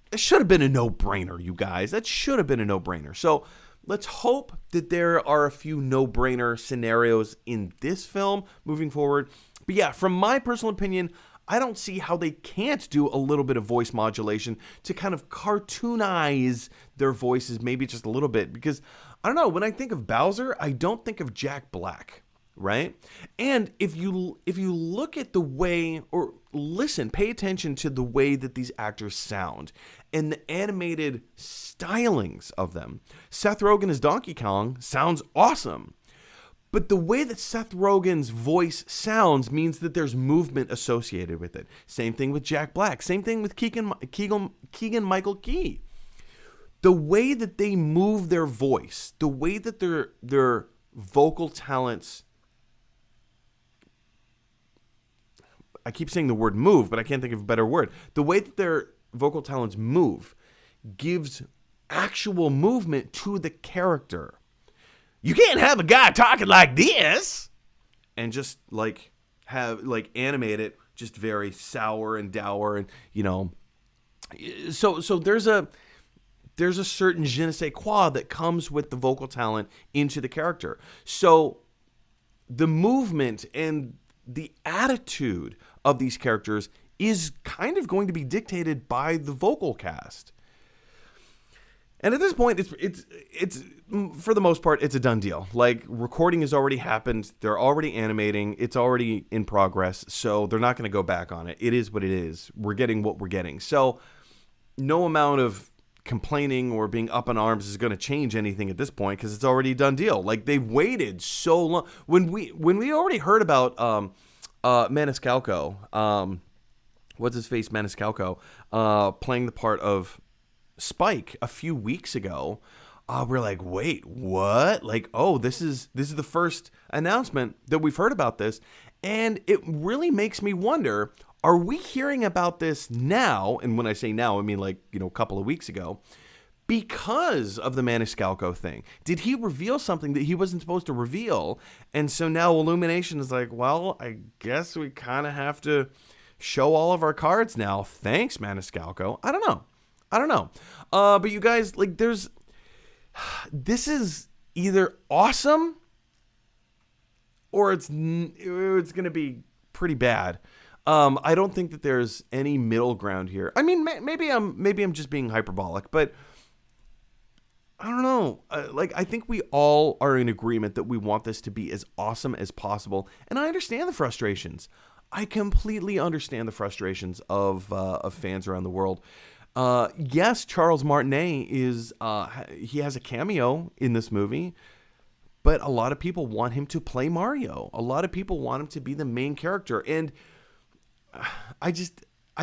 [SPEAKER 1] it should have been a no-brainer, you guys. That should have been a no-brainer. So let's hope that there are a few no-brainer scenarios in this film moving forward. But yeah, from my personal opinion, I don't see how they can't do a little bit of voice modulation to kind of cartoonize their voices maybe just a little bit. Because, I don't know, when I think of Bowser, I don't think of Jack Black, right? And if you look at the way, or listen, pay attention to the way that these actors sound and the animated stylings of them. Seth Rogen as Donkey Kong sounds awesome. But the way that Seth Rogen's voice sounds means that there's movement associated with it. Same thing with Jack Black. Same thing with Keegan-Michael Key. The way that they move their voice, the way that their vocal talents, I keep saying the word move, but I can't think of a better word. The way that their vocal talents move gives actual movement to the character. You can't have a guy talking like this and just animate it just very sour and dour, and so there's a certain je ne sais quoi that comes with the vocal talent into the character. So the movement and the attitude of these characters is kind of going to be dictated by the vocal cast. And at this point, it's for the most part, it's a done deal. Like, recording has already happened. They're already animating. It's already in progress. So they're not going to go back on it. It is what it is. We're getting what we're getting. So no amount of complaining or being up in arms is going to change anything at this point, because it's already a done deal. Like, they've waited so long. When we already heard about Maniscalco, what's his face, Maniscalco, playing the part of Spike a few weeks ago, we're like, wait, what? Like, oh, this is the first announcement that we've heard about this, and it really makes me wonder, are we hearing about this now? And when I say now, I mean like, a couple of weeks ago, because of the Maniscalco thing. Did he reveal something that he wasn't supposed to reveal? And so now Illumination is like, well, I guess we kind of have to show all of our cards now. Thanks, Maniscalco. I don't know. But you guys, like, this is either awesome or it's going to be pretty bad. I don't think that there's any middle ground here. I mean, maybe I'm just being hyperbolic, but I don't know. I think we all are in agreement that we want this to be as awesome as possible. And I understand the frustrations. I completely understand the frustrations of fans around the world. Yes, Charles Martinet is he has a cameo in this movie, but a lot of people want him to play Mario. A lot of people want him to be the main character, and I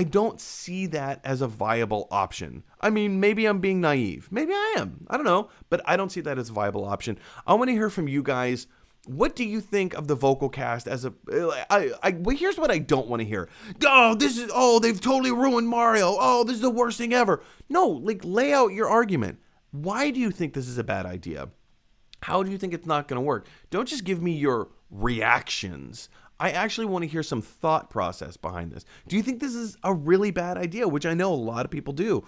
[SPEAKER 1] don't see that as a viable option. I mean, maybe I'm being naive. Maybe I am. I don't know, but I don't see that as a viable option. I want to hear from you guys. What do you think of the vocal cast as a? Well, here's what I don't want to hear. They've totally ruined Mario. Oh, this is the worst thing ever. No, like, lay out your argument. Why do you think this is a bad idea? How do you think it's not going to work? Don't just give me your reactions. I actually want to hear some thought process behind this. Do you think this is a really bad idea? Which I know a lot of people do.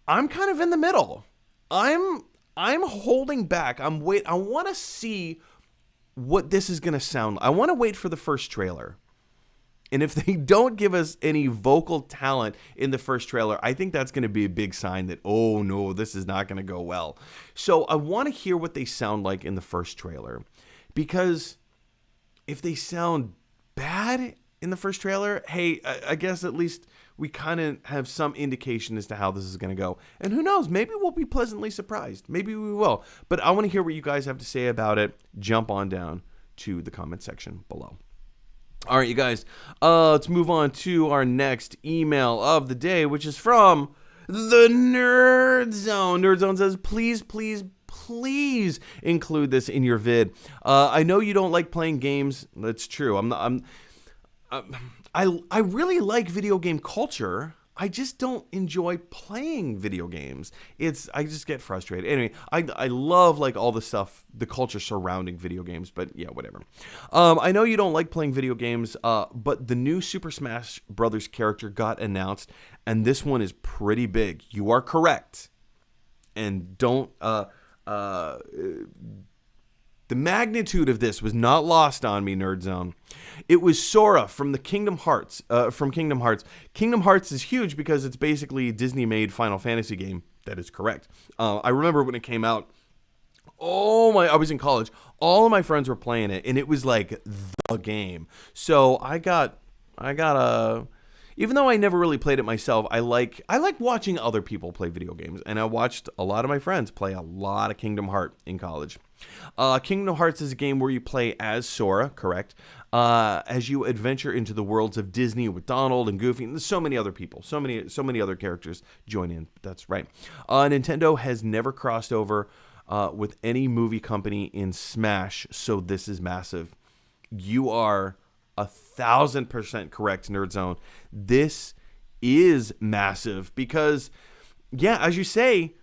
[SPEAKER 1] I'm kind of in the middle. I'm holding back. I want to see what this is going to sound like. I want to wait for the first trailer. And if they don't give us any vocal talent in the first trailer, I think that's going to be a big sign that, oh no, this is not going to go well. So I want to hear what they sound like in the first trailer. Because if they sound bad in the first trailer, hey, I guess at least we kind of have some indication as to how this is going to go. And who knows, maybe we'll be pleasantly surprised. Maybe we will. But I want to hear what you guys have to say about it. Jump on down to the comment section below. All right, you guys, let's move on to our next email of the day, which is from the Nerd Zone. Nerd Zone says, please include this in your vid. I know you don't like playing games. That's true. I really like video game culture. I just don't enjoy playing video games. I just get frustrated. Anyway, I love like all the stuff, the culture surrounding video games, but yeah, whatever. I know you don't like playing video games, but the new Super Smash Brothers character got announced, and this one is pretty big. You are correct. And don't, the magnitude of this was not lost on me, Nerd Zone. It was Sora from the Kingdom Hearts. Kingdom Hearts is huge because it's basically a Disney-made Final Fantasy game. That is correct. I remember when it came out. I was in college. All of my friends were playing it, and it was like the game. So I got a. Even though I never really played it myself, I like watching other people play video games, and I watched a lot of my friends play a lot of Kingdom Hearts in college. Kingdom Hearts is a game where you play as Sora, correct? As you adventure into the worlds of Disney with Donald and Goofy, and there's so many other people, so many other characters join in. That's right. Nintendo has never crossed over with any movie company in Smash, so this is massive. You are 1,000% correct, Nerd Zone. This is massive because, yeah, as you say,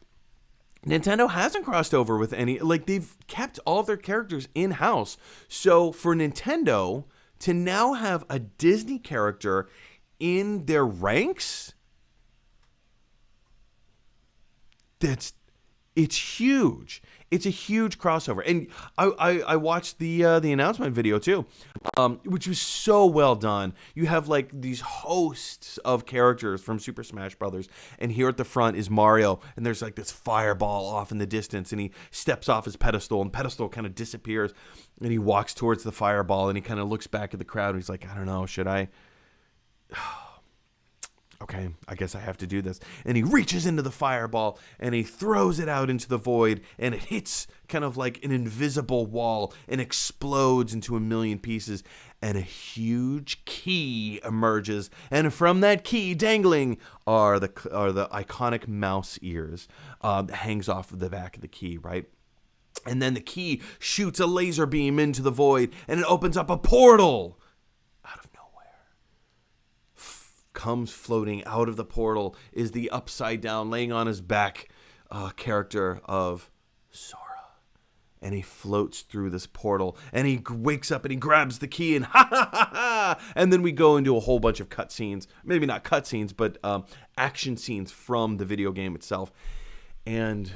[SPEAKER 1] Nintendo hasn't crossed over with any, like, they've kept all of their characters in-house. So for Nintendo to now have a Disney character in their ranks, it's huge. It's a huge crossover. And I watched the announcement video too, which was so well done. You have like these hosts of characters from Super Smash Brothers, and here at the front is Mario, and there's like this fireball off in the distance, and he steps off his pedestal, and pedestal kind of disappears, and he walks towards the fireball, and he kind of looks back at the crowd, and he's like, I don't know, should I? Okay, I guess I have to do this. And he reaches into the fireball and he throws it out into the void, and it hits kind of like an invisible wall and explodes into a million pieces, and a huge key emerges, and from that key dangling are the iconic mouse ears that hangs off of the back of the key, right? And then the key shoots a laser beam into the void, and it opens up a portal. Comes floating out of the portal is the upside down, laying on his back character of Sora. And he floats through this portal, and he wakes up and he grabs the key, and ha ha ha ha! And then we go into a whole bunch of cutscenes, maybe not cutscenes, but action scenes from the video game itself. And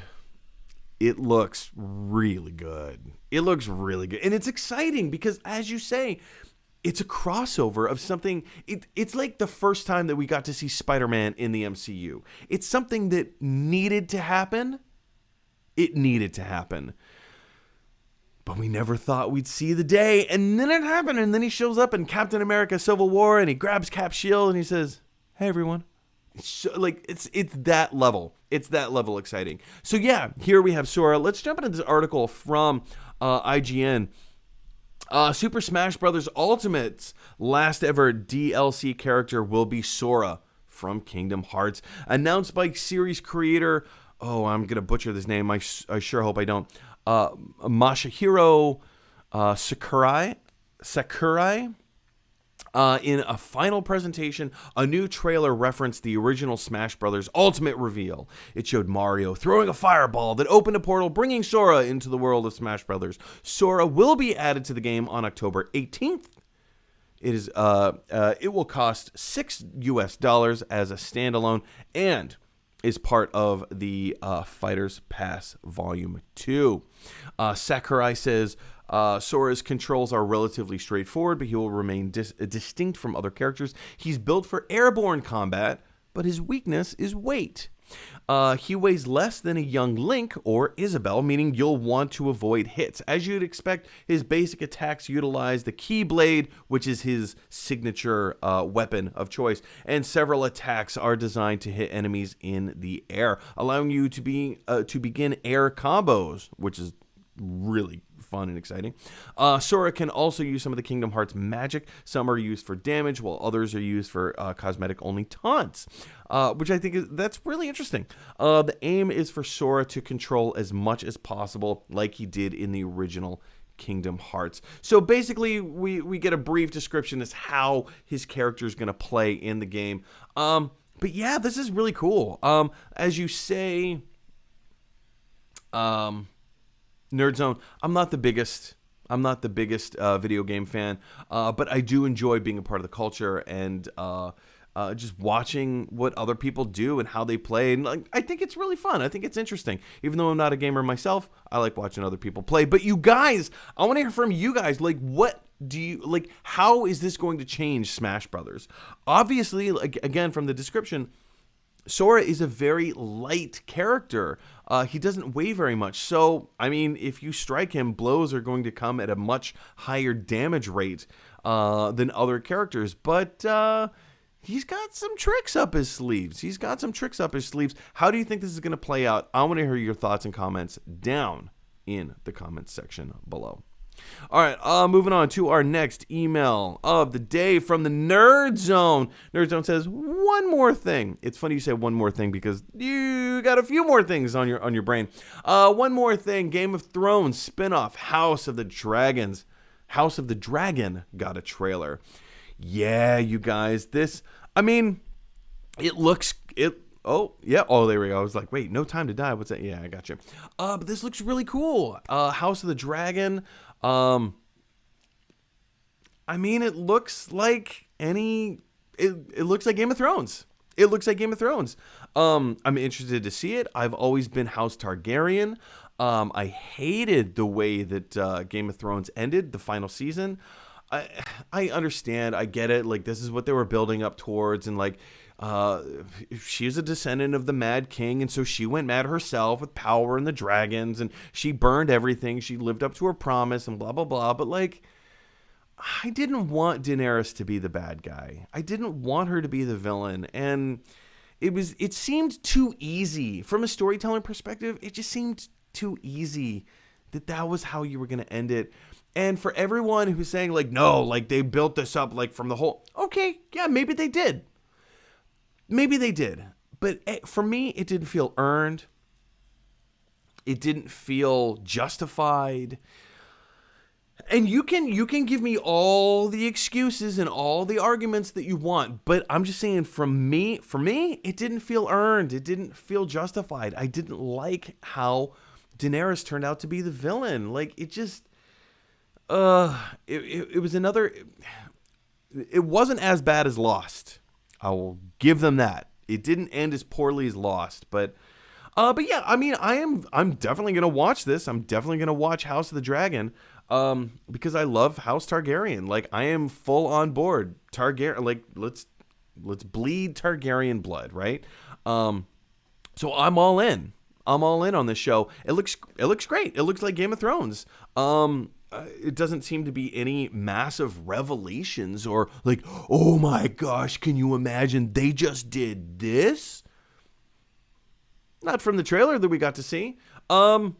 [SPEAKER 1] it looks really good. It looks really good. And it's exciting because, as you say, it's a crossover of something. It's like the first time that we got to see Spider-Man in the MCU. It's something that needed to happen. It needed to happen. But we never thought we'd see the day, and then it happened, and then he shows up in Captain America Civil War, and he grabs Cap's shield, and he says, "Hey, everyone." It's that level. It's that level exciting. So yeah, here we have Sora. Let's jump into this article from IGN. Super Smash Bros. Ultimate's last ever DLC character will be Sora from Kingdom Hearts, announced by series creator, I'm going to butcher this name, I sure hope I don't, Masahiro Sakurai. In a final presentation, a new trailer referenced the original Smash Bros. Ultimate reveal. It showed Mario throwing a fireball that opened a portal, bringing Sora into the world of Smash Bros. Sora will be added to the game on October 18th. It will cost $6 as a standalone and is part of the Fighters Pass Volume 2. Sakurai says, Sora's controls are relatively straightforward, but he will remain distinct from other characters. He's built for airborne combat, but his weakness is weight. He weighs less than a young Link or Isabelle, meaning you'll want to avoid hits. As you'd expect, his basic attacks utilize the Keyblade, which is his signature weapon of choice, and several attacks are designed to hit enemies in the air, allowing you to begin air combos, which is really fun and exciting. Sora can also use some of the Kingdom Hearts magic. Some are used for damage, while others are used for cosmetic-only taunts, which I think that's really interesting. The aim is for Sora to control as much as possible, like he did in the original Kingdom Hearts. So basically, we get a brief description as how his character is going to play in the game. But yeah, this is really cool. As you say, Nerd Zone, I'm not the biggest video game fan, but I do enjoy being a part of the culture and just watching what other people do and how they play. And I think it's really fun. I think it's interesting. Even though I'm not a gamer myself, I like watching other people play. But you guys, I want to hear from you guys. What do you like? How is this going to change Smash Brothers? Obviously, again, from the description, Sora is a very light character. He doesn't weigh very much. So, I mean, if you strike him, blows are going to come at a much higher damage rate than other characters. But he's got some tricks up his sleeves. How do you think this is going to play out? I want to hear your thoughts and comments down in the comments section below. All right, moving on to our next email of the day from the Nerd Zone. Nerd Zone says, one more thing. It's funny you say one more thing because you got a few more things on your brain. One more thing. Game of Thrones spinoff House of the Dragon got a trailer. Yeah, you guys, oh, yeah. Oh, there we go. I was like, wait, No Time to Die. What's that? Yeah, I got you. But this looks really cool. House of the Dragon. It looks like it looks like Game of Thrones. I'm interested to see it. I've always been House Targaryen. I hated the way that Game of Thrones ended, the final season. I understand. I get it. Like, this is what they were building up towards, and she's a descendant of the Mad King, and so she went mad herself with power and the dragons, and she burned everything. She lived up to her promise and blah, blah, blah. But, I didn't want Daenerys to be the bad guy. I didn't want her to be the villain, and it seemed too easy. From a storytelling perspective, it just seemed too easy that was how you were going to end it. And for everyone who's saying, no, they built this up, from the whole... Okay, yeah, maybe they did. But for me, it didn't feel earned. It didn't feel justified. And you can give me all the excuses and all the arguments that you want, but I'm just saying, for me, it didn't feel earned. It didn't feel justified. I didn't like how Daenerys turned out to be the villain. It just, it was another. It wasn't as bad as Lost. I will give them that. It didn't end as poorly as Lost, but yeah, I'm definitely gonna watch this. I'm definitely gonna watch House of the Dragon, because I love House Targaryen. I am full on board Targaryen. Let's bleed Targaryen blood, right? So I'm all in. I'm all in on this show. It looks great. It looks like Game of Thrones. It doesn't seem to be any massive revelations or like, oh my gosh, can you imagine they just did this? Not from the trailer that we got to see. But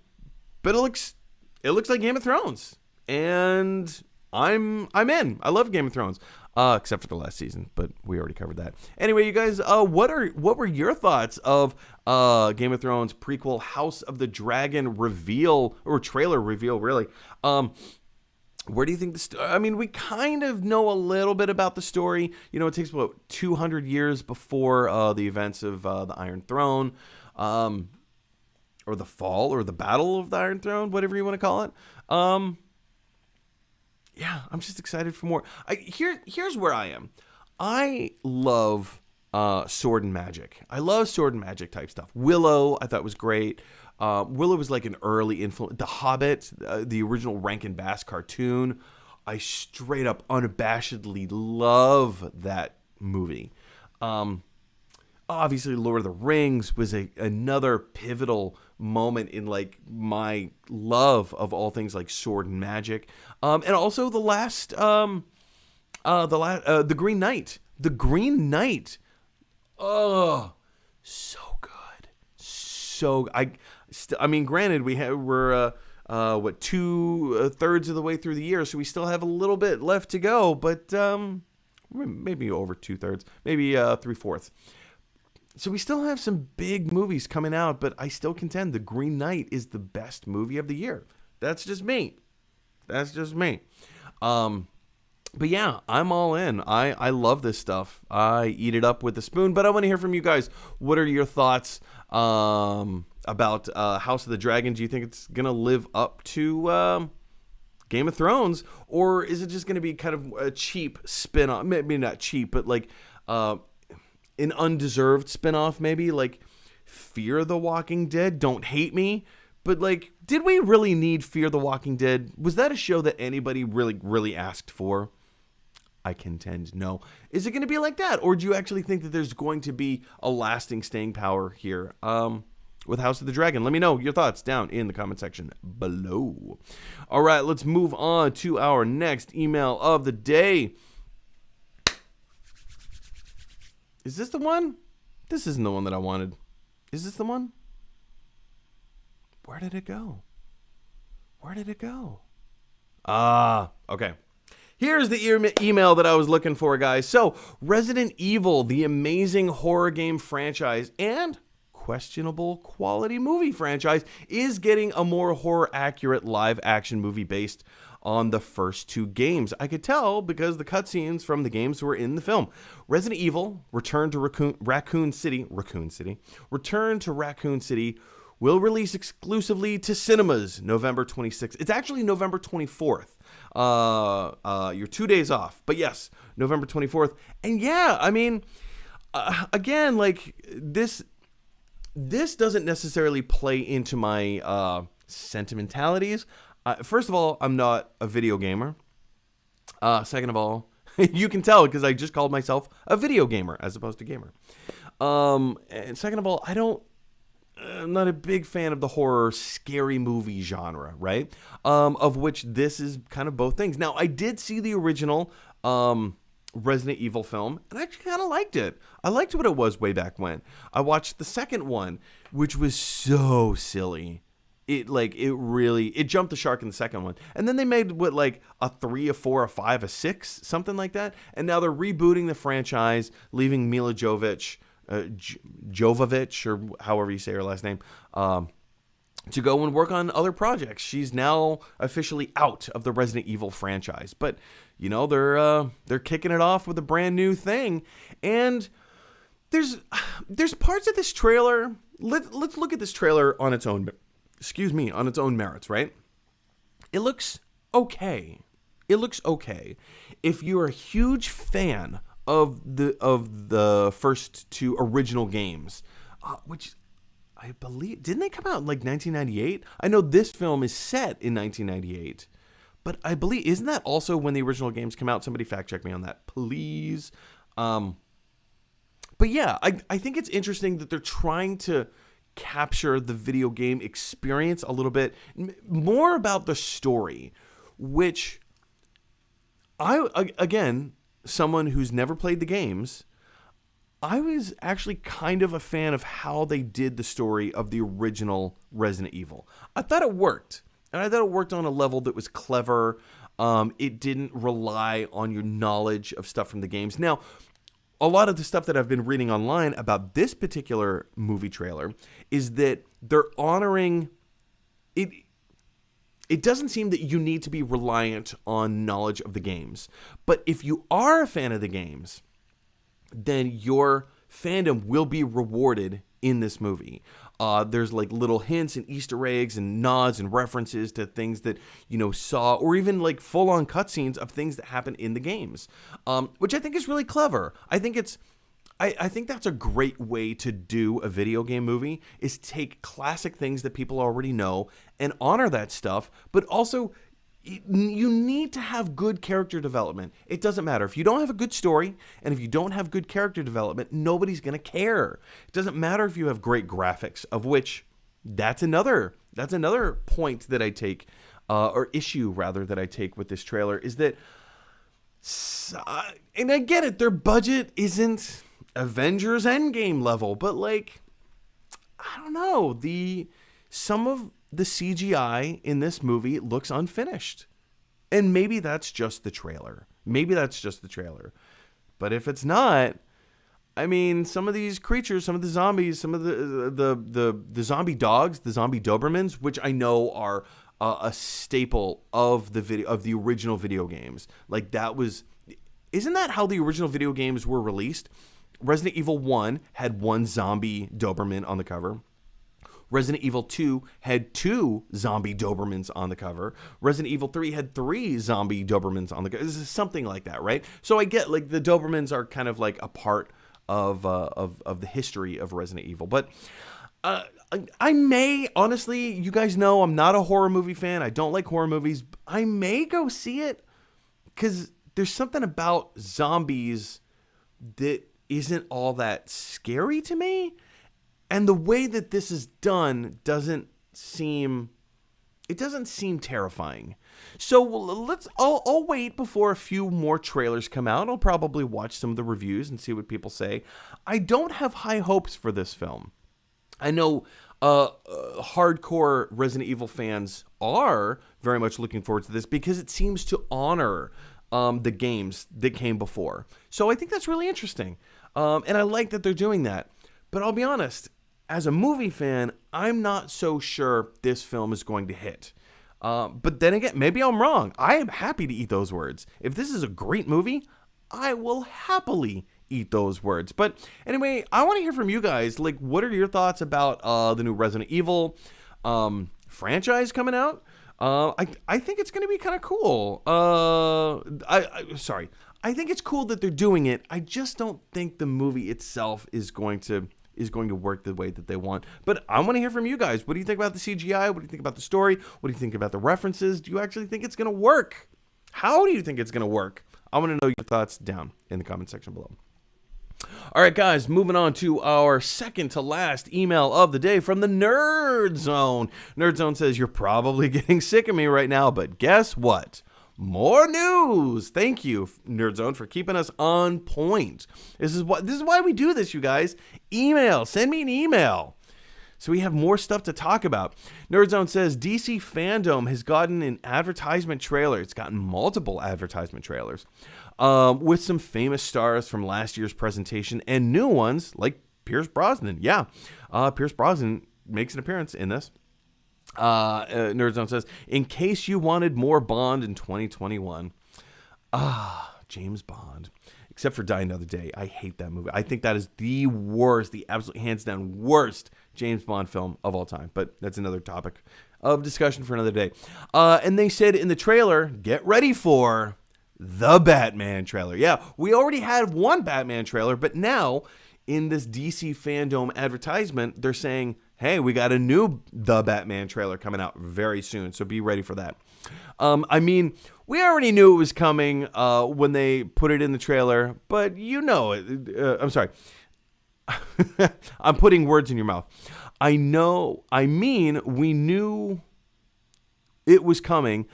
[SPEAKER 1] it looks like Game of Thrones, and I'm in. I love Game of Thrones, except for the last season, but we already covered that. Anyway, you guys, what were your thoughts of Game of Thrones prequel House of the Dragon reveal, or trailer reveal, really? Where do you think I mean, we kind of know a little bit about the story. You know, it takes about 200 years before the events of the Iron Throne, or the fall, or the Battle of the Iron Throne, whatever you want to call it. Yeah, I'm just excited for more. Here's where I am. I love sword and magic. I love sword and magic type stuff. Willow, I thought was great. Willow was like an early influence. The Hobbit, the original Rankin Bass cartoon. I straight up unabashedly love that movie. Obviously, Lord of the Rings was another pivotal moment in like my love of all things like sword and magic. And also the Green Knight. The Green Knight. Oh, so good. So I mean, granted, we're 2/3 of the way through the year, so we still have a little bit left to go, but maybe over 2/3, maybe 3/4. So we still have some big movies coming out, but I still contend The Green Knight is the best movie of the year. That's just me. But yeah, I'm all in. I love this stuff. I eat it up with a spoon, but I want to hear from you guys. What are your thoughts about House of the Dragon? Do you think it's going to live up to Game of Thrones, or is it just going to be kind of a cheap spin-off? Maybe not cheap, but like an undeserved spin-off, maybe like Fear the Walking Dead. Don't hate me, but like, did we really need Fear the Walking Dead? Was that a show that anybody really asked for? I contend no. Is it going to be like that, or do you actually think that there's going to be a lasting staying power here with House of the Dragon? Let me know your thoughts down in the comment section below. All right, let's move on to our next email of the day. Is this the one? This isn't the one that I wanted. Is this the one? Where did it go? Okay. Here's the email that I was looking for, guys. So, Resident Evil, the amazing horror game franchise and questionable quality movie franchise, is getting a more horror-accurate live-action movie based on the first two games. I could tell because the cutscenes from the games were in the film. Resident Evil Return to Raccoon City will release exclusively to cinemas November 26th. It's actually November 24th. You're 2 days off. But yes, November 24th. And yeah, I mean, again, like this doesn't necessarily play into my sentimentalities. First of all, I'm not a video gamer. Second of all, you can tell because I just called myself a video gamer as opposed to gamer. And second of all, I'm not a big fan of the horror scary movie genre, right? Of which this is kind of both things. Now, I did see the original Resident Evil film, and I actually kind of liked it. I liked what it was way back when. I watched the second one, which was so silly. It jumped the shark in the second one. And then they made a 3, a 4, a 5, a 6, something like that. And now they're rebooting the franchise, leaving Mila Jovovich, or however you say her last name, to go and work on other projects. She's now officially out of the Resident Evil franchise. But, you know, they're kicking it off with a brand new thing. And there's parts of this trailer. Let's look at this trailer on its own merits, right? It looks okay. If you're a huge fan of the first two original games, which I believe, didn't they come out in like 1998? I know this film is set in 1998, but I believe, isn't that also when the original games came out? Somebody fact check me on that, please. But yeah, I think it's interesting that they're trying to capture the video game experience a little bit more about the story, which again, someone who's never played the games, I was actually kind of a fan of how they did the story of the original Resident Evil. I thought it worked, and I thought it worked on a level that was clever. It didn't rely on your knowledge of stuff from the games. Now, a lot of the stuff that I've been reading online about this particular movie trailer is that they're honoring it. It doesn't seem that you need to be reliant on knowledge of the games. But if you are a fan of the games, then your fandom will be rewarded in this movie. There's like little hints and Easter eggs and nods and references to things that, saw, or even like full-on cutscenes of things that happen in the games, which I think is really clever. I think that's a great way to do a video game movie, is take classic things that people already know and honor that stuff, but also you need to have good character development. It doesn't matter. If you don't have a good story and if you don't have good character development, nobody's going to care. It doesn't matter if you have great graphics, of which that's another point that I take, or issue rather, that I take with this trailer, is that, and I get it, their budget isn't Avengers Endgame level, but like, I don't know, some of the CGI in this movie looks unfinished. And maybe that's just the trailer. But if it's not, I mean, some of these creatures, some of the zombies, some of the zombie dogs, the zombie Dobermans, which I know are a staple of the original video games. Like, isn't that how the original video games were released? Resident Evil 1 had one zombie Doberman on the cover. Resident Evil 2 had 2 zombie Dobermans on the cover. Resident Evil 3 had 3 zombie Dobermans on the cover. This is something like that, right? So I get, like, the Dobermans are kind of like a part of the history of Resident Evil. But I may, honestly, you guys know I'm not a horror movie fan. I don't like horror movies. I may go see it because there's something about zombies that isn't all that scary to me. And the way that this is done doesn't seem terrifying. So I'll wait before a few more trailers come out. I'll probably watch some of the reviews and see what people say. I don't have high hopes for this film. I know hardcore Resident Evil fans are very much looking forward to this because it seems to honor the games that came before. So I think that's really interesting. And I like that they're doing that. But I'll be honest, as a movie fan, I'm not so sure this film is going to hit. But then again, maybe I'm wrong. I am happy to eat those words. If this is a great movie, I will happily eat those words. But anyway, I want to hear from you guys. Like, what are your thoughts about the new Resident Evil franchise coming out? I think it's going to be kind of cool. I think it's cool that they're doing it. I just don't think the movie itself is going to work the way that they want. But I want to hear from you guys. What do you think about the CGI? What do you think about the story? What do you think about the references? Do you actually think it's going to work? How do you think it's going to work? I want to know your thoughts down in the comment section below. All right, guys, moving on to our second to last email of the day from the Nerd Zone. Nerd Zone says, you're probably getting sick of me right now, but guess what? More news. Thank you, Nerd Zone, for keeping us on point. This is why we do this, you guys. Email. Send me an email. So we have more stuff to talk about. Nerd Zone says DC Fandome has gotten an advertisement trailer. It's gotten multiple advertisement trailers with some famous stars from last year's presentation and new ones like Pierce Brosnan. Yeah, Pierce Brosnan makes an appearance in this. Nerd Zone says, in case you wanted more Bond in 2021. James Bond. Except for Die Another Day. I hate that movie. I think that is the worst, the absolute hands down worst James Bond film of all time. But that's another topic of discussion for another day. And they said in the trailer, get ready for the Batman trailer. Yeah, we already had one Batman trailer, but now in this DC Fandome advertisement, they're saying, hey, we got a new The Batman trailer coming out very soon, so be ready for that. I mean, we already knew it was coming when they put it in the trailer, but you know it. I'm sorry. I'm putting words in your mouth. We knew it was coming,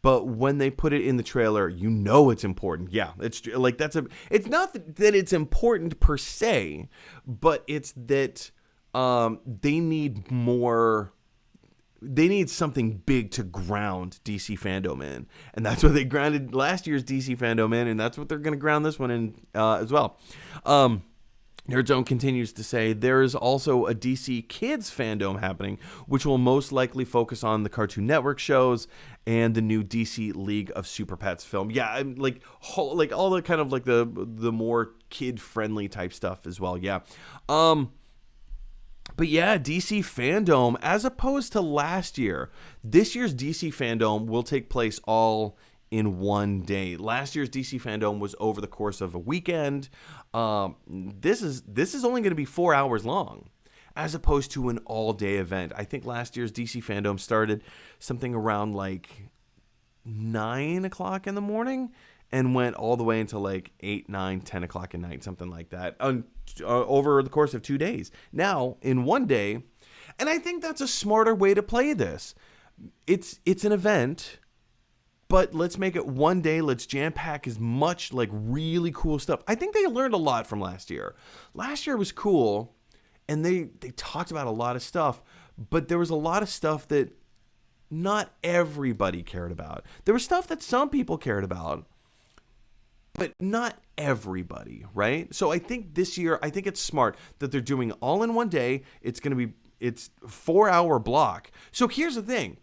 [SPEAKER 1] but when they put it in the trailer, it's important. Yeah, it's like it's not that it's important per se, but it's that they need more. They need something big to ground DC Fandome in, and that's what they grounded last year's DC Fandome in, and that's what they're going to ground this one in as well. Nerd Zone continues to say there is also a DC Kids fandom happening, which will most likely focus on the Cartoon Network shows and the new DC League of Super Pets film. Yeah, like all the kind of like the more kid friendly type stuff as well. Yeah. But yeah, DC Fandome, as opposed to last year, this year's DC Fandome will take place all in one day. Last year's DC Fandome was over the course of a weekend. This is only going to be 4 hours long, as opposed to an all-day event. I think last year's DC Fandome started something around like 9 o'clock in the morning and went all the way until like 8, 9, 10 o'clock at night, something like that, over the course of 2 days. Now, in one day, and I think that's a smarter way to play this. It's an event, but let's make it one day. Let's jam-pack as much like really cool stuff. I think they learned a lot from last year. Last year was cool, and they talked about a lot of stuff, but there was a lot of stuff that not everybody cared about. There was stuff that some people cared about, but not everybody, right? So I think this year, I think it's smart that they're doing all in one day. It's 4-hour block. So here's the thing.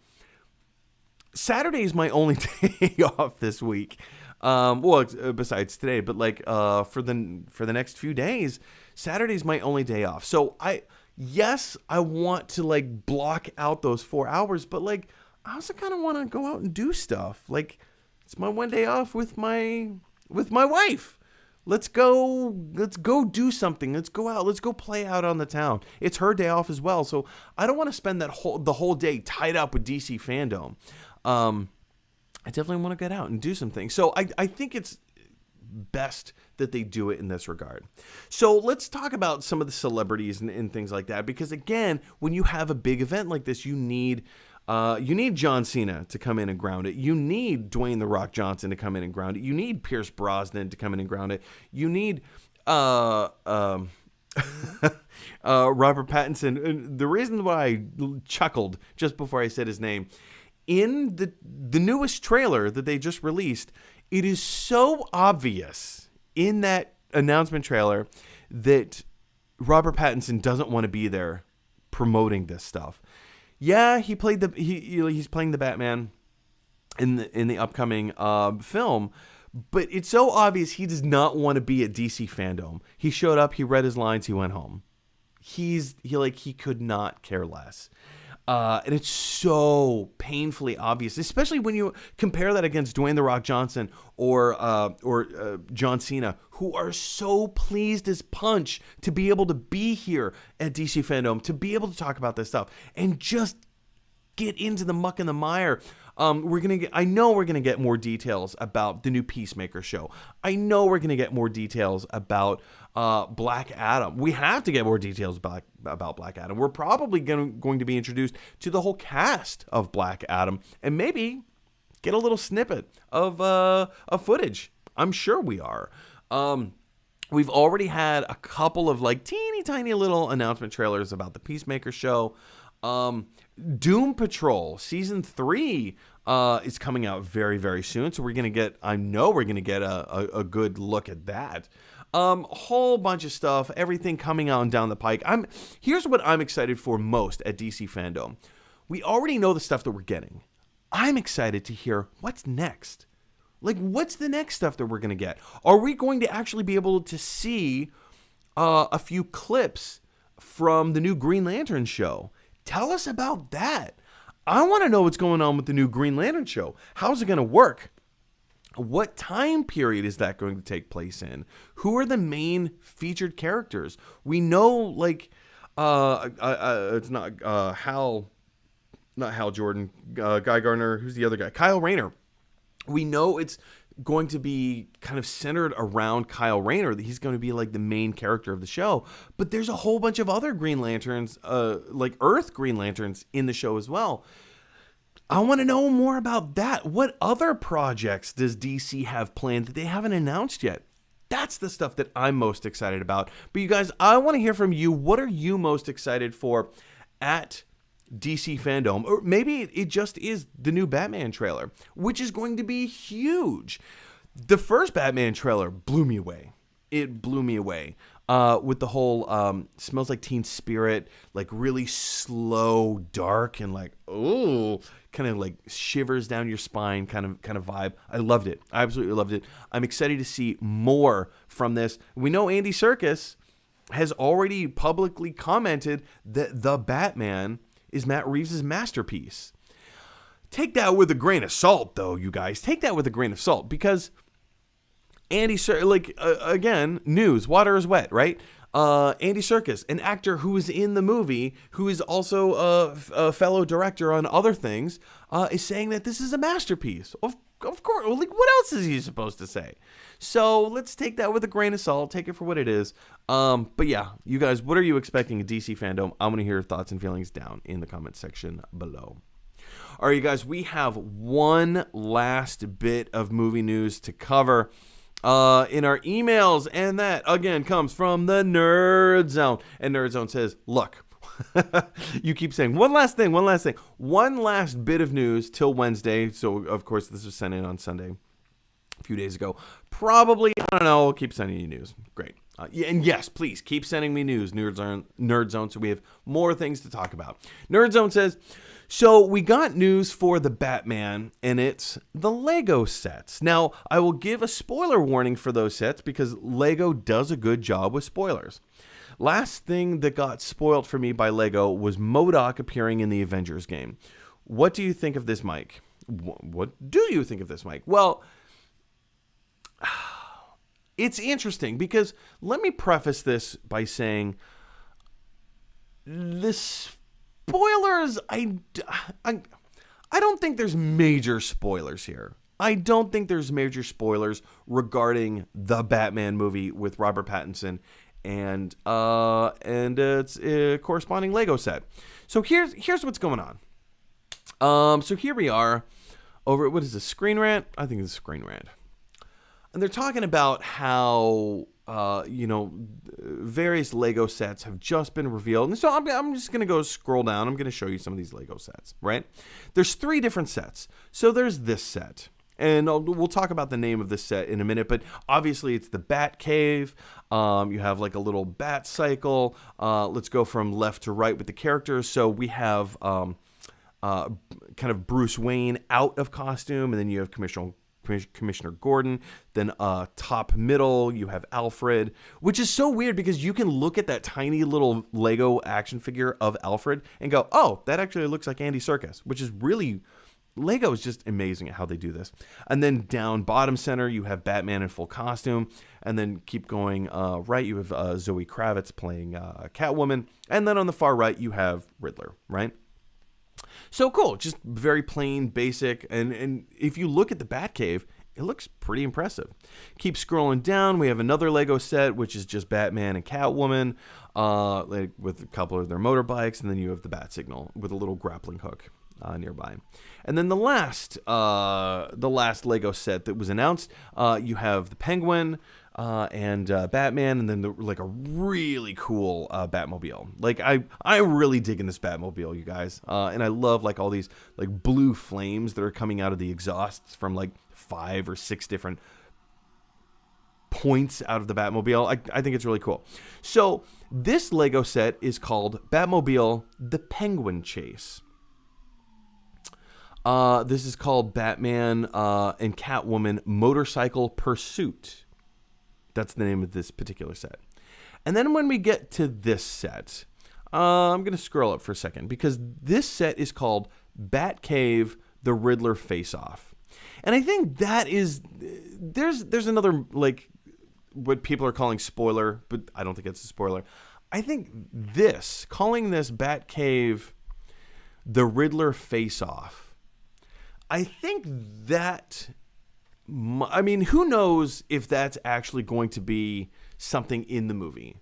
[SPEAKER 1] Saturday is my only day off this week. Besides today, but like for the next few days, Saturday is my only day off. So I want to like block out those 4 hours, but like I also kind of want to go out and do stuff. Like it's my one day off with my wife. Let's go do something. Let's go out. Let's go play out on the town. It's her day off as well. So I don't want to spend the whole day tied up with DC Fandome. I definitely want to get out and do some things. So I think it's best that they do it in this regard. So let's talk about some of the celebrities and things like that. Because again, when you have a big event like this, you need John Cena to come in and ground it. You need Dwayne "The Rock" Johnson to come in and ground it. You need Pierce Brosnan to come in and ground it. You need Robert Pattinson. And the reason why I chuckled just before I said his name, in the newest trailer that they just released, it is so obvious in that announcement trailer that Robert Pattinson doesn't want to be there promoting this stuff. Yeah, he's playing the Batman in the upcoming film, but it's so obvious he does not want to be at DC Fandome. He showed up, he read his lines, he went home. He could not care less. And it's so painfully obvious, especially when you compare that against Dwayne "The Rock" Johnson or John Cena, who are so pleased as punch to be able to be here at DC Fandome, to be able to talk about this stuff and just get into the muck and the mire. I know we're gonna get more details about the new Peacemaker show. I know we're gonna get more details about Black Adam. We have to get more details about Black Adam. We're probably going to be introduced to the whole cast of Black Adam, and maybe get a little snippet of footage. I'm sure we are. We've already had a couple of like teeny tiny little announcement trailers about the Peacemaker show. Doom Patrol Season 3 is coming out very, very soon. So I know we're going to get a good look at that. Whole bunch of stuff, everything coming out and down the pike. Here's what I'm excited for most at DC Fandome. We already know the stuff that we're getting. I'm excited to hear what's next. Like, what's the next stuff that we're going to get? Are we going to actually be able to see a few clips from the new Green Lantern show? Tell us about that. I want to know what's going on with the new Green Lantern show. How's it going to work? What time period is that going to take place in? Who are the main featured characters? We know, like, it's not Hal Jordan, Guy Gardner. Who's the other guy? Kyle Rayner. We know it's going to be kind of centered around Kyle Rayner. He's going to be like the main character of the show. But there's a whole bunch of other Green Lanterns, like Earth Green Lanterns in the show as well. I want to know more about that. What other projects does DC have planned that they haven't announced yet? That's the stuff that I'm most excited about. But you guys, I want to hear from you. What are you most excited for at DC Fandome? Or maybe it just is the new Batman trailer, which is going to be huge. The first Batman trailer blew me away. It blew me away. With the whole smells like Teen Spirit, like really slow, dark, and like, oh, kind of like shivers down your spine kind of vibe. I loved it. I absolutely loved it. I'm excited to see more from this. We know Andy Serkis has already publicly commented that The Batman is Matt Reeves' masterpiece. Take that with a grain of salt, though, you guys. Take that with a grain of salt, because Andy again, news, water is wet, right? Andy Serkis, an actor who is in the movie, who is also a fellow director on other things, is saying that this is a masterpiece. Of course, like, what else is he supposed to say? So let's take that with a grain of salt. Take it for what it is. But yeah, you guys, what are you expecting at DC Fandome? I want to hear your thoughts and feelings down in the comment section below. All right, you guys, we have one last bit of movie news to cover in our emails, and that again comes from the Nerd Zone. And Nerd Zone says, look, you keep saying one last bit of news till Wednesday. So of course this was sent in on Sunday a few days ago. Probably, I don't know, I'll keep sending you news. Great. And yes, please keep sending me news, Nerd Zone, so we have more things to talk about. Nerd Zone says, so we got news for the Batman, and it's the Lego sets. Now, I will give a spoiler warning for those sets because Lego does a good job with spoilers. Last thing that got spoiled for me by Lego was MODOK appearing in the Avengers game. What do you think of this, Mike? What do you think of this, Mike? Well, it's interesting because let me preface this by saying the spoilers, I don't think there's major spoilers here. I don't think there's major spoilers regarding the Batman movie with Robert Pattinson and its corresponding Lego set. So here's what's going on. So here we are over, what is this, Screen Rant? I think it's Screen Rant. And they're talking about how, various Lego sets have just been revealed. And so I'm just going to go scroll down. I'm going to show you some of these Lego sets, right? There's 3 different sets. So there's this set. And we'll talk about the name of this set in a minute. But obviously, it's the Bat Cave. You have like a little bat cycle. Let's go from left to right with the characters. So we have kind of Bruce Wayne out of costume. And then you have Commissioner Gordon. Then top middle, you have Alfred, which is so weird because you can look at that tiny little Lego action figure of Alfred and go, oh, that actually looks like Andy Serkis, which is really, Lego is just amazing at how they do this. And then down bottom center, you have Batman in full costume. And then keep going right, you have Zoe Kravitz playing Catwoman. And then on the far right, you have Riddler, right? So cool, just very plain, basic, and if you look at the Batcave, it looks pretty impressive. Keep scrolling down, we have another Lego set, which is just Batman and Catwoman, like with a couple of their motorbikes, and then you have the Bat Signal with a little grappling hook nearby. And then the last Lego set that was announced, you have the Penguin, and Batman, and then like a really cool Batmobile. Like I'm really digging this Batmobile, you guys, and I love like all these like blue flames that are coming out of the exhausts from like 5 or 6 different points out of the Batmobile. I think it's really cool. So this Lego set is called Batmobile: The Penguin Chase. This is called Batman and Catwoman Motorcycle Pursuit. That's the name of this particular set. And then when we get to this set, I'm going to scroll up for a second because this set is called Batcave: The Riddler Face-Off. And I think that is, there's another, like, what people are calling spoiler, but I don't think it's a spoiler. I think calling this Batcave: The Riddler Face-Off, I think that I mean, who knows if that's actually going to be something in the movie.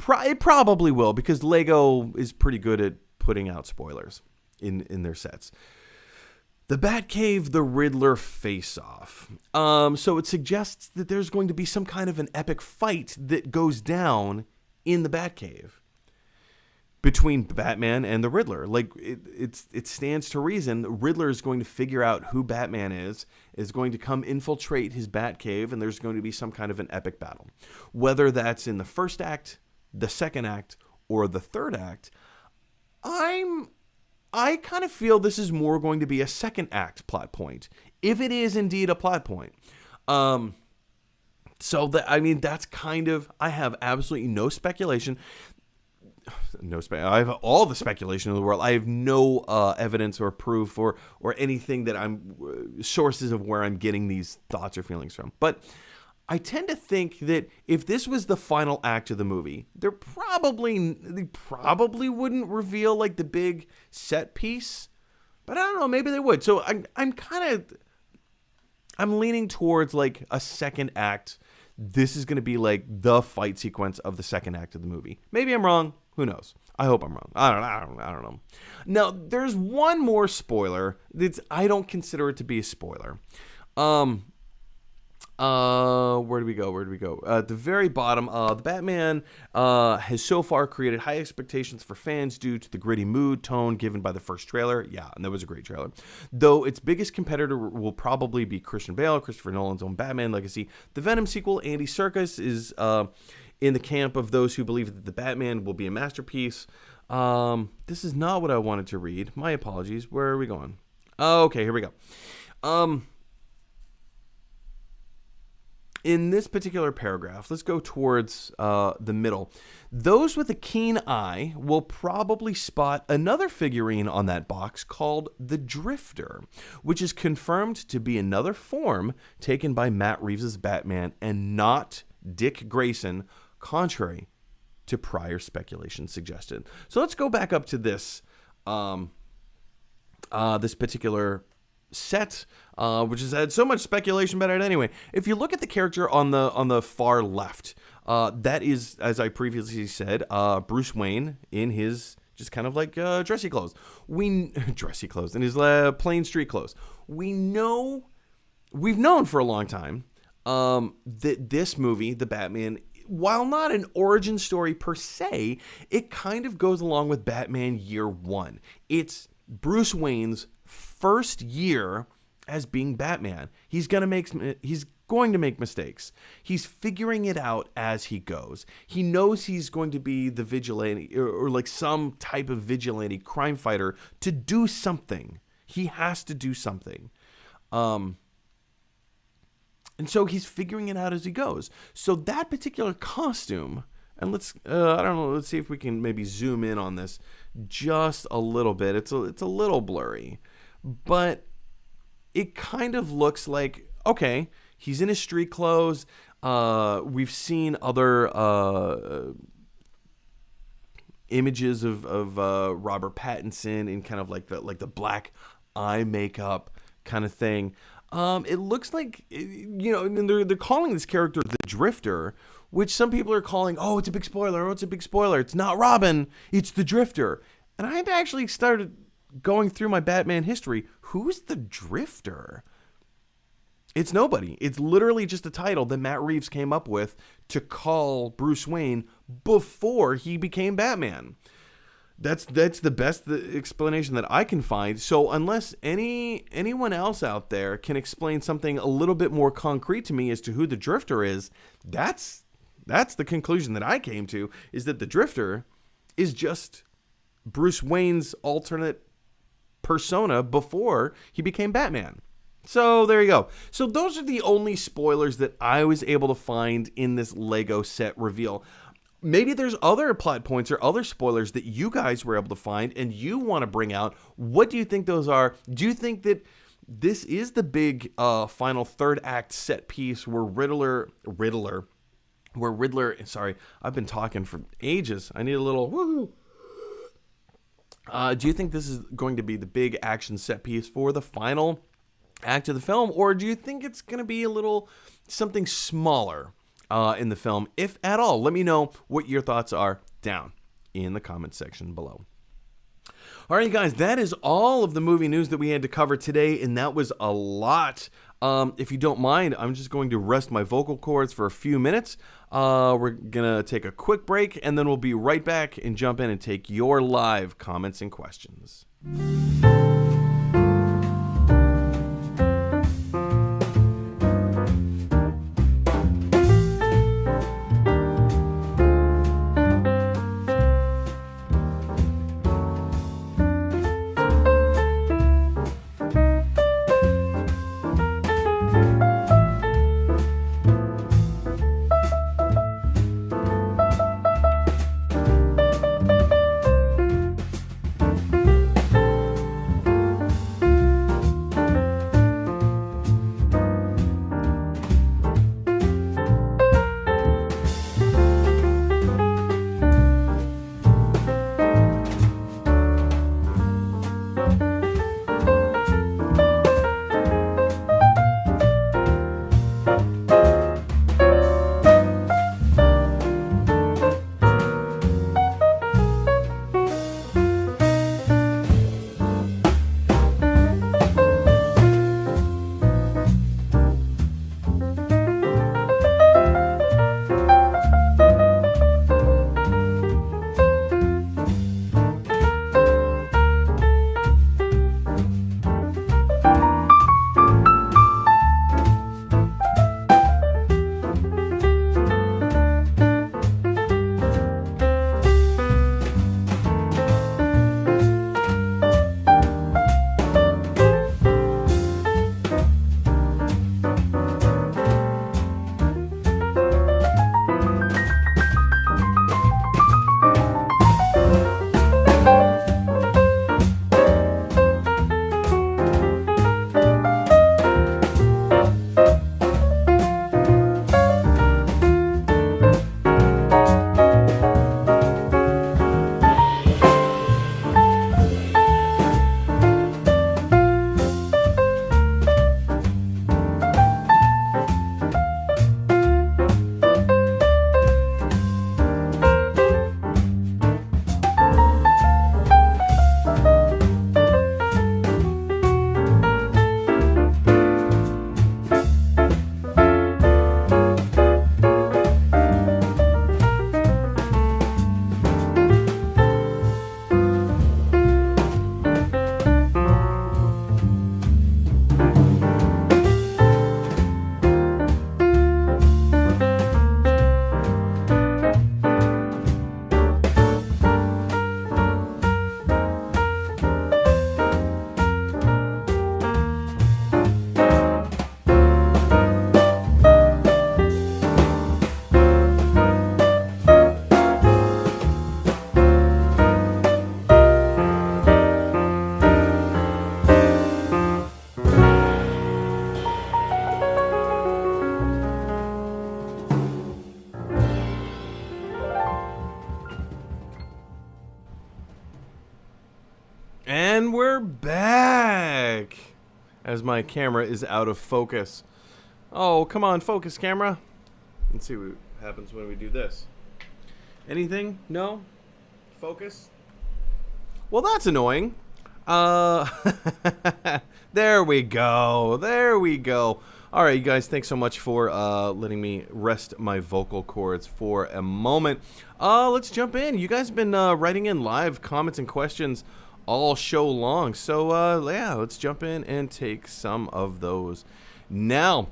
[SPEAKER 1] It probably will, because Lego is pretty good at putting out spoilers in their sets. The Batcave, the Riddler face-off. So it suggests that there's going to be some kind of an epic fight that goes down in the Batcave between Batman and the Riddler. Like, it stands to reason Riddler is going to figure out who Batman is going to come infiltrate his Batcave, and there's going to be some kind of an epic battle. Whether that's in the first act, the second act, or the third act, I kind of feel this is more going to be a second act plot point, if it is indeed a plot point. That's kind of, I have absolutely no speculation. I have all the speculation in the world. I have no evidence or proof or anything that I'm sources of where I'm getting these thoughts or feelings from. But I tend to think that if this was the final act of the movie, they probably wouldn't reveal like the big set piece. But I don't know, maybe they would. So I'm leaning towards like a second act. This is going to be like the fight sequence of the second act of the movie. Maybe I'm wrong. Who knows? I hope I'm wrong. I don't know. Now, there's one more spoiler that I don't consider it to be a spoiler. Where do we go? At the very bottom, the Batman has so far created high expectations for fans due to the gritty mood tone given by the first trailer. Yeah, and that was a great trailer. Though its biggest competitor will probably be Christian Bale, Christopher Nolan's own Batman legacy. The Venom sequel, Andy Serkis, is in the camp of those who believe that the Batman will be a masterpiece. This is not what I wanted to read. My apologies. Where are we going? Okay, here we go. In this particular paragraph, let's go towards the middle. Those with a keen eye will probably spot another figurine on that box called the Drifter, which is confirmed to be another form taken by Matt Reeves' Batman and not Dick Grayson, contrary to prior speculation suggested. So let's go back up to this this particular set, which has had so much speculation about it anyway. If you look at the character on the far left, that is, as I previously said, Bruce Wayne in his just kind of like dressy clothes. Dressy clothes in his plain street clothes. We've known for a long time that this movie, The Batman, while not an origin story per se, it kind of goes along with Batman Year One. It's Bruce Wayne's first year as being Batman. He's going to make mistakes. He's figuring it out as he goes. He knows he's going to be the vigilante or like some type of vigilante crime fighter to do something. He has to do something. And so he's figuring it out as he goes. So that particular costume, and let's see if we can maybe zoom in on this just a little bit. It's a little blurry, but it kind of looks like, okay, he's in his street clothes. We've seen other images of Robert Pattinson in kind of like the black eye makeup kind of thing. It looks like, and they're calling this character the Drifter, which some people are calling, oh, it's a big spoiler. It's not Robin, it's the Drifter. And I had actually started going through my Batman history. Who's the Drifter? It's nobody. It's literally just a title that Matt Reeves came up with to call Bruce Wayne before he became Batman. That's the best explanation that I can find. So unless anyone else out there can explain something a little bit more concrete to me as to who the Drifter is, that's the conclusion that I came to, is that the Drifter is just Bruce Wayne's alternate persona before he became Batman. So there you go. So those are the only spoilers that I was able to find in this Lego set reveal. Maybe there's other plot points or other spoilers that you guys were able to find and you want to bring out. What do you think those are? Do you think that this is the big final third act set piece where Riddler, sorry, I've been talking for ages. I need a little woohoo. Do you think this is going to be the big action set piece for the final act of the film, or do you think it's going to be a little something smaller in the film, if at all? Let me know what your thoughts are down in the comment section below. All right, guys, that is all of the movie news that we had to cover today, and that was a lot. If you don't mind, I'm just going to rest my vocal cords for a few minutes. We're going to take a quick break, and then we'll be right back and jump in and take your live comments and questions. And we're back as my camera is out of focus. Oh, come on, focus, camera. Let's see what happens when we do this. Anything? No? Focus? Well, that's annoying. There we go. There we go. All right, you guys, thanks so much for letting me rest my vocal cords for a moment. Let's jump in. You guys have been writing in live comments and questions all show long. So, yeah, let's jump in and take some of those now.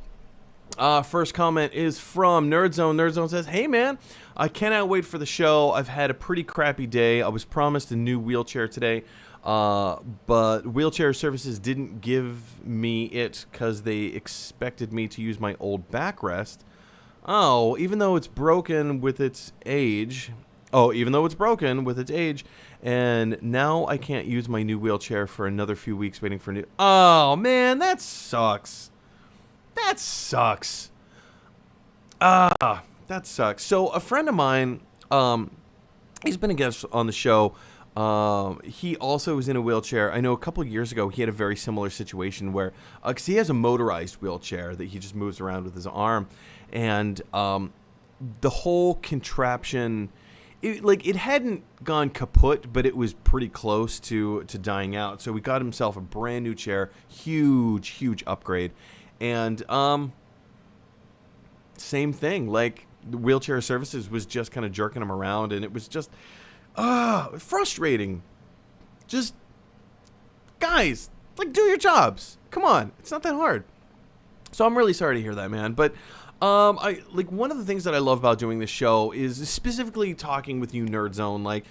[SPEAKER 1] First comment is from Nerdzone. Nerdzone says, "Hey, man, I cannot wait for the show. I've had a pretty crappy day. I was promised a new wheelchair today, but wheelchair services didn't give me it because they expected me to use my old backrest. Oh, even though it's broken with its age. And now I can't use my new wheelchair for another few weeks waiting for new." Oh, man, that sucks. That sucks. That sucks. So a friend of mine, he's been a guest on the show He also was in a wheelchair. I know a couple of years ago he had a very similar situation where, because he has a motorized wheelchair that he just moves around with his arm, and the whole contraption, it hadn't gone kaput, but it was pretty close to dying out. So he got himself a brand new chair, huge upgrade, and same thing. Like, the wheelchair services was just kind of jerking him around, and it was just frustrating. Just, guys, like, do your jobs. Come on, it's not that hard. So I'm really sorry to hear that, man. But I like, one of the things that I love about doing this show is specifically talking with you, Nerd Zone. Like,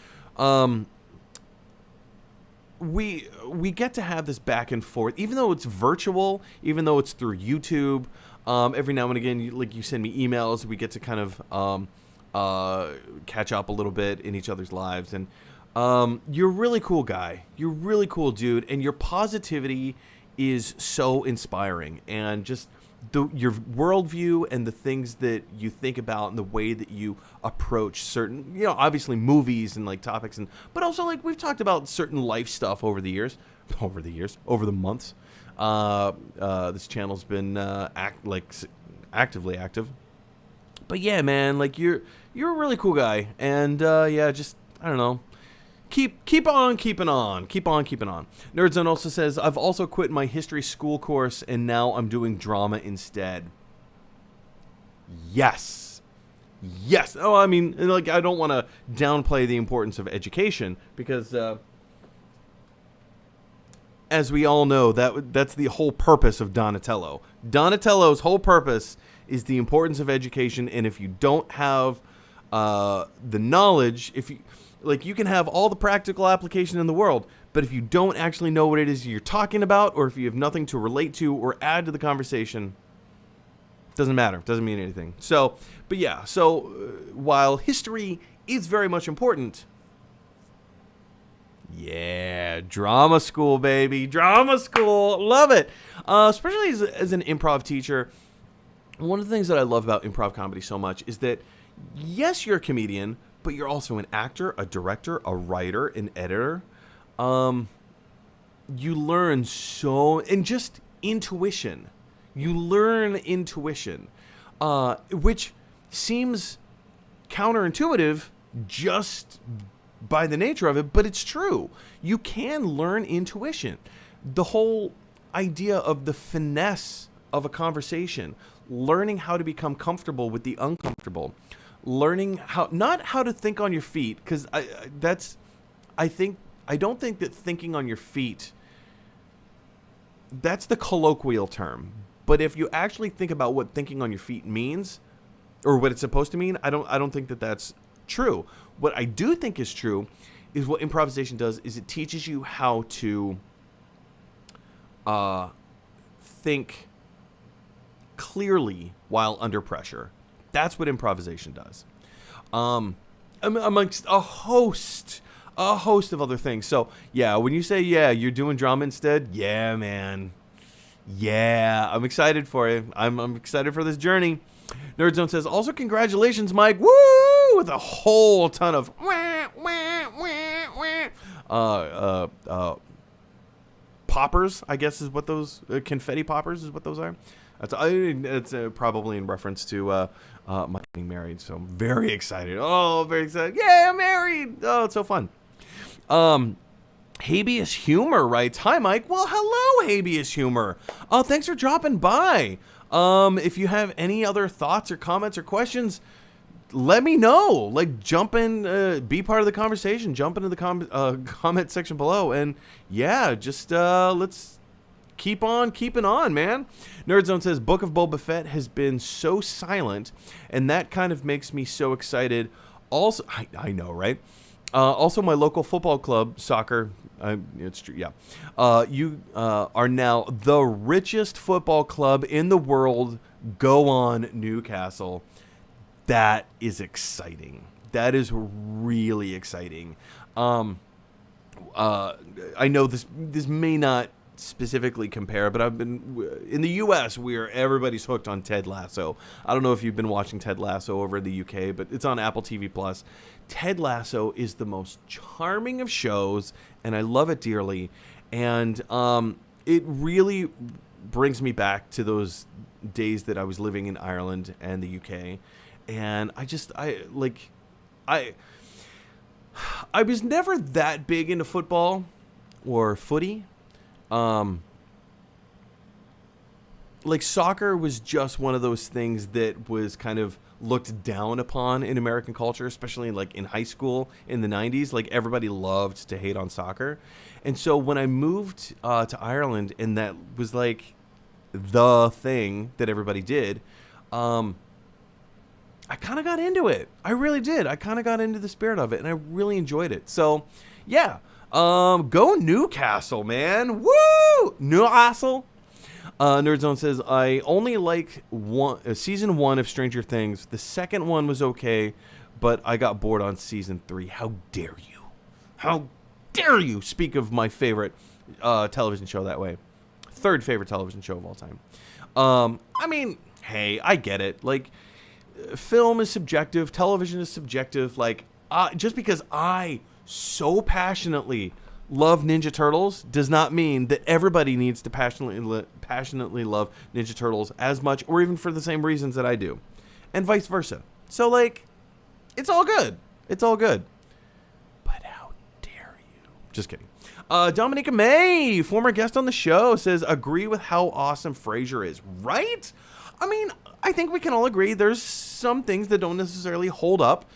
[SPEAKER 1] we get to have this back and forth, even though it's virtual, even though it's through YouTube. Every now and again, you send me emails. We get to kind of catch up a little bit in each other's lives, and you're a really cool guy. You're a really cool dude, and your positivity is so inspiring, and just your worldview and the things that you think about and the way that you approach certain, obviously movies and like topics, but also, like, we've talked about certain life stuff over the months. This channel's been actively active. But yeah, man, like, you're a really cool guy, and just, I don't know, keep on keeping on. Nerdzone also says, I've also quit my history school course, and now I'm doing drama instead. Yes. Oh, I mean, like, I don't want to downplay the importance of education, because as we all know, that's the whole purpose of Donatello. Donatello's whole purpose is the importance of education, and if you don't have the knowledge, you can have all the practical application in the world, but if you don't actually know what it is you're talking about, or if you have nothing to relate to or add to the conversation, doesn't matter. Doesn't mean anything. So, but yeah, while history is very much important, yeah, drama school, baby. Drama school. Love it. Especially as an improv teacher. One of the things that I love about improv comedy so much is that, yes, you're a comedian, but you're also an actor, a director, a writer, an editor. You learn and just intuition. You learn intuition, which seems counterintuitive just by the nature of it, but it's true. You can learn intuition. The whole idea of the finesse of a conversation, learning how to become comfortable with the uncomfortable, learning not how to think on your feet, because I don't think that thinking on your feet, that's the colloquial term. But if you actually think about what thinking on your feet means, or what it's supposed to mean, I don't think that that's true. What I do think is true is what improvisation does is it teaches you how to think clearly while under pressure. That's what improvisation does. Amongst a host of other things. So yeah, when you say, yeah, you're doing drama instead, yeah, man. Yeah, I'm excited for you. I'm excited for this journey. Nerdzone says, also congratulations, Mike. Woo! With a whole ton of poppers, I guess is what those confetti poppers is what those are. It's probably in reference to my getting married. So I'm very excited. Oh, very excited. Yeah, I'm married. Oh, it's so fun. Habeas Humor writes, hi, Mike. Well, hello, Habeas Humor. Thanks for dropping by. If you have any other thoughts or comments or questions, let me know. Like, jump in, be part of the conversation. Jump into the comment section below. And yeah, just let's keep on keeping on, man. Nerdzone says, Book of Boba Fett has been so silent, and that kind of makes me so excited. Also, I know, right? Also, my local football club, soccer, it's true, yeah. You are now the richest football club in the world. Go on, Newcastle. That is exciting. That is really exciting. I know this may not specifically compare, but I've been in the U.S. where everybody's hooked on Ted Lasso. I don't know if you've been watching Ted Lasso over in the U.K., but it's on Apple TV Plus. Ted Lasso is the most charming of shows, and I love it dearly. And it really brings me back to those days that I was living in Ireland and the UK. And I was never that big into football or footy. Like soccer was just one of those things that was kind of looked down upon in American culture, especially like in high school in the 90s. Like everybody loved to hate on soccer. And so when I moved to Ireland, and that was like the thing that everybody did, I kind of got into it. I really did. I kind of got into the spirit of it, and I really enjoyed it. So yeah, go Newcastle, man. Woo! Newcastle. Nerdzone says, I only like season 1 of Stranger Things. The second one was okay, but I got bored on season 3. How dare you? How dare you speak of my favorite television show that way? Third favorite television show of all time. I mean, hey, I get it. Like, film is subjective. Television is subjective. Like, just because I so passionately love Ninja Turtles does not mean that everybody needs to passionately love Ninja Turtles as much or even for the same reasons that I do, and vice versa. So like, it's all good. It's all good. But how dare you? Just kidding. Dominica May, former guest on the show, says, agree with how awesome Frasier is, right? I mean, I think we can all agree there's some things that don't necessarily hold up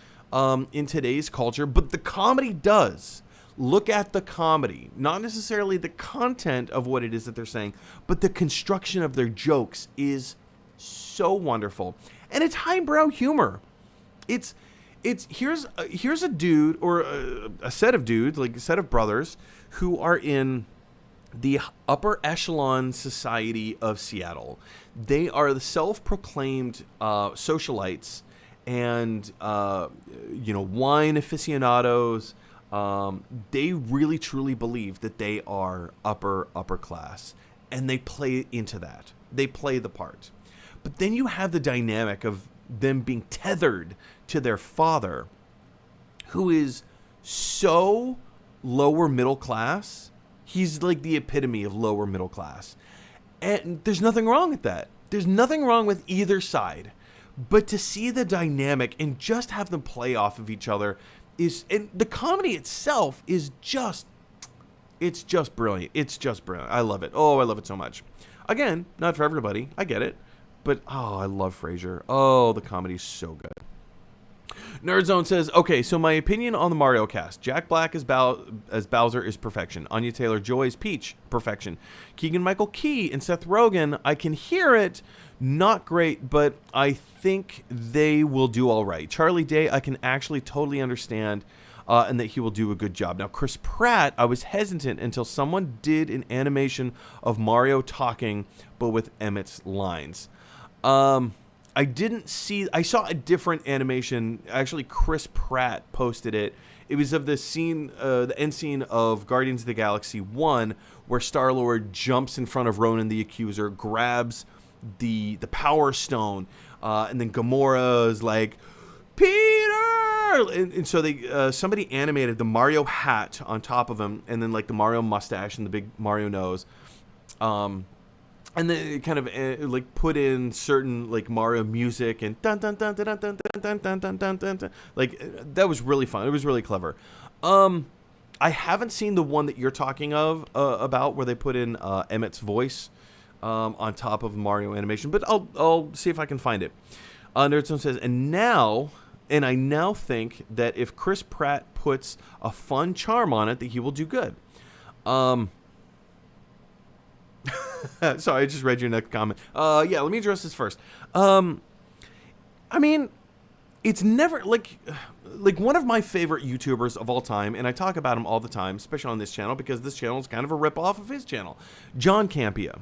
[SPEAKER 1] in today's culture, but the comedy does. Look at the comedy, not necessarily the content of what it is that they're saying, but the construction of their jokes is so wonderful. And it's highbrow humor. It's here's a dude or a set of dudes, like a set of brothers who are in the upper echelon society of Seattle. They are the self-proclaimed socialites and wine aficionados. They really truly believe that they are upper class, and they play into that. They play the part. But then you have the dynamic of them being tethered to their father, who is so lower middle class. He's like the epitome of lower middle class. And there's nothing wrong with that. There's nothing wrong with either side. But to see the dynamic and just have them play off of each other and the comedy itself is just brilliant. It's just brilliant. I love it. Oh, I love it so much. Again, not for everybody. I get it. But, I love Frasier. Oh, the comedy's so good. Nerdzone says, okay, so my opinion on the Mario cast. Jack Black as Bowser is perfection. Anya Taylor-Joy as Peach, perfection. Keegan-Michael Key and Seth Rogen, I can hear it. Not great, but I think they will do all right. Charlie Day, I can actually totally understand, and that he will do a good job. Now, Chris Pratt, I was hesitant until someone did an animation of Mario talking, but with Emmett's lines. I saw a different animation. Actually, Chris Pratt posted it. It was of the scene, the end scene of Guardians of the Galaxy 1, where Star-Lord jumps in front of Ronan the Accuser, grabs the Power Stone, and then Gamora is like, Peter! And so they somebody animated the Mario hat on top of him, and then like the Mario mustache and the big Mario nose. And then it kind of like put in certain like Mario music and dun dun dun dun dun dun dun dun dun dun dun dun. Like that was really fun. It was really clever. I haven't seen the one that you're talking about where they put in Emmett's voice on top of Mario animation, but I'll see if I can find it. Nerdzone says, and I now think that if Chris Pratt puts a fun charm on it, that he will do good. Sorry, I just read your next comment. Yeah, let me address this first. I mean, it's never like one of my favorite YouTubers of all time, and I talk about him all the time, especially on this channel, because this channel is kind of a ripoff of his channel. John Campea.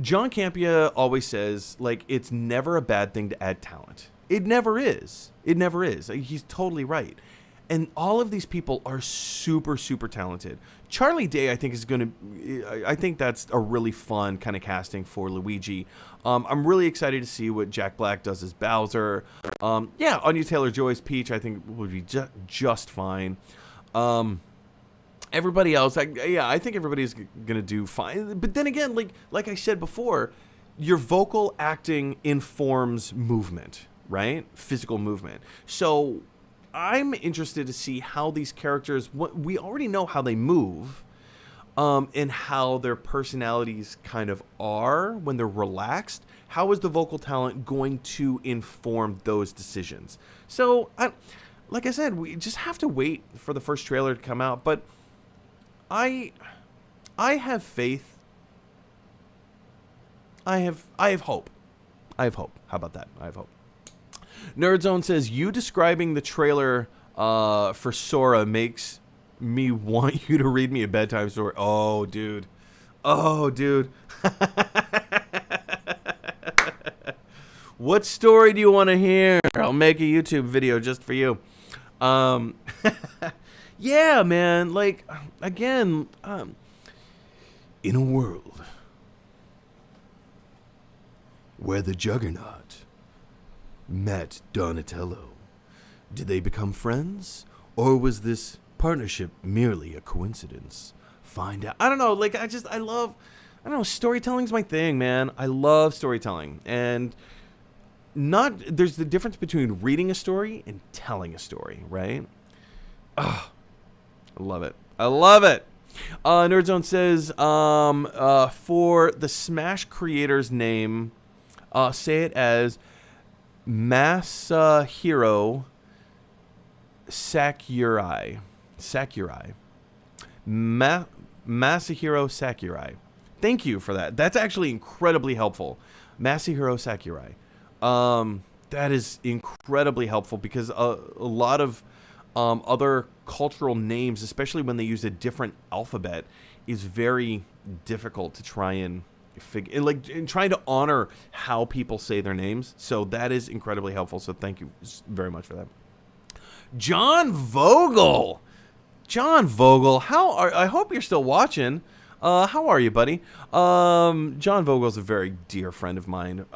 [SPEAKER 1] John Campea always says, like, it's never a bad thing to add talent. It never is. It never is. He's totally right. And all of these people are super, super talented. Charlie Day, I think, I think that's a really fun kind of casting for Luigi. I'm really excited to see what Jack Black does as Bowser. Yeah, Anya Taylor-Joy's Peach, I think, would be just fine. Everybody else, I think everybody's gonna do fine. But then again, like I said before, your vocal acting informs movement, right? Physical movement. So I'm interested to see how these characters, we already know how they move, and how their personalities kind of are when they're relaxed. How is the vocal talent going to inform those decisions? So, like I said, we just have to wait for the first trailer to come out. But I have faith. I have hope. I have hope. How about that? I have hope. Nerdzone says, you describing the trailer for Sora makes me want you to read me a bedtime story. Oh, dude. What story do you want to hear? I'll make a YouTube video just for you. Yeah, man. Like, again, in a world where the Juggernaut met Donatello, did they become friends, or was this partnership merely a coincidence? Find out. I don't know. Like, I don't know. Storytelling's my thing, man. I love storytelling, and there's the difference between reading a story and telling a story, right? I love it. Nerdzone says, for the Smash creator's name, say it as Masahiro Sakurai. Masahiro Sakurai. Thank you for that. That's actually incredibly helpful. Masahiro Sakurai. That is incredibly helpful because a lot of other cultural names, especially when they use a different alphabet, is very difficult to try and figure, like, in trying to honor how people say their names. So that is incredibly helpful. So thank you very much for that. John Vogel, I hope you're still watching. How are you, buddy? John Vogel's a very dear friend of mine.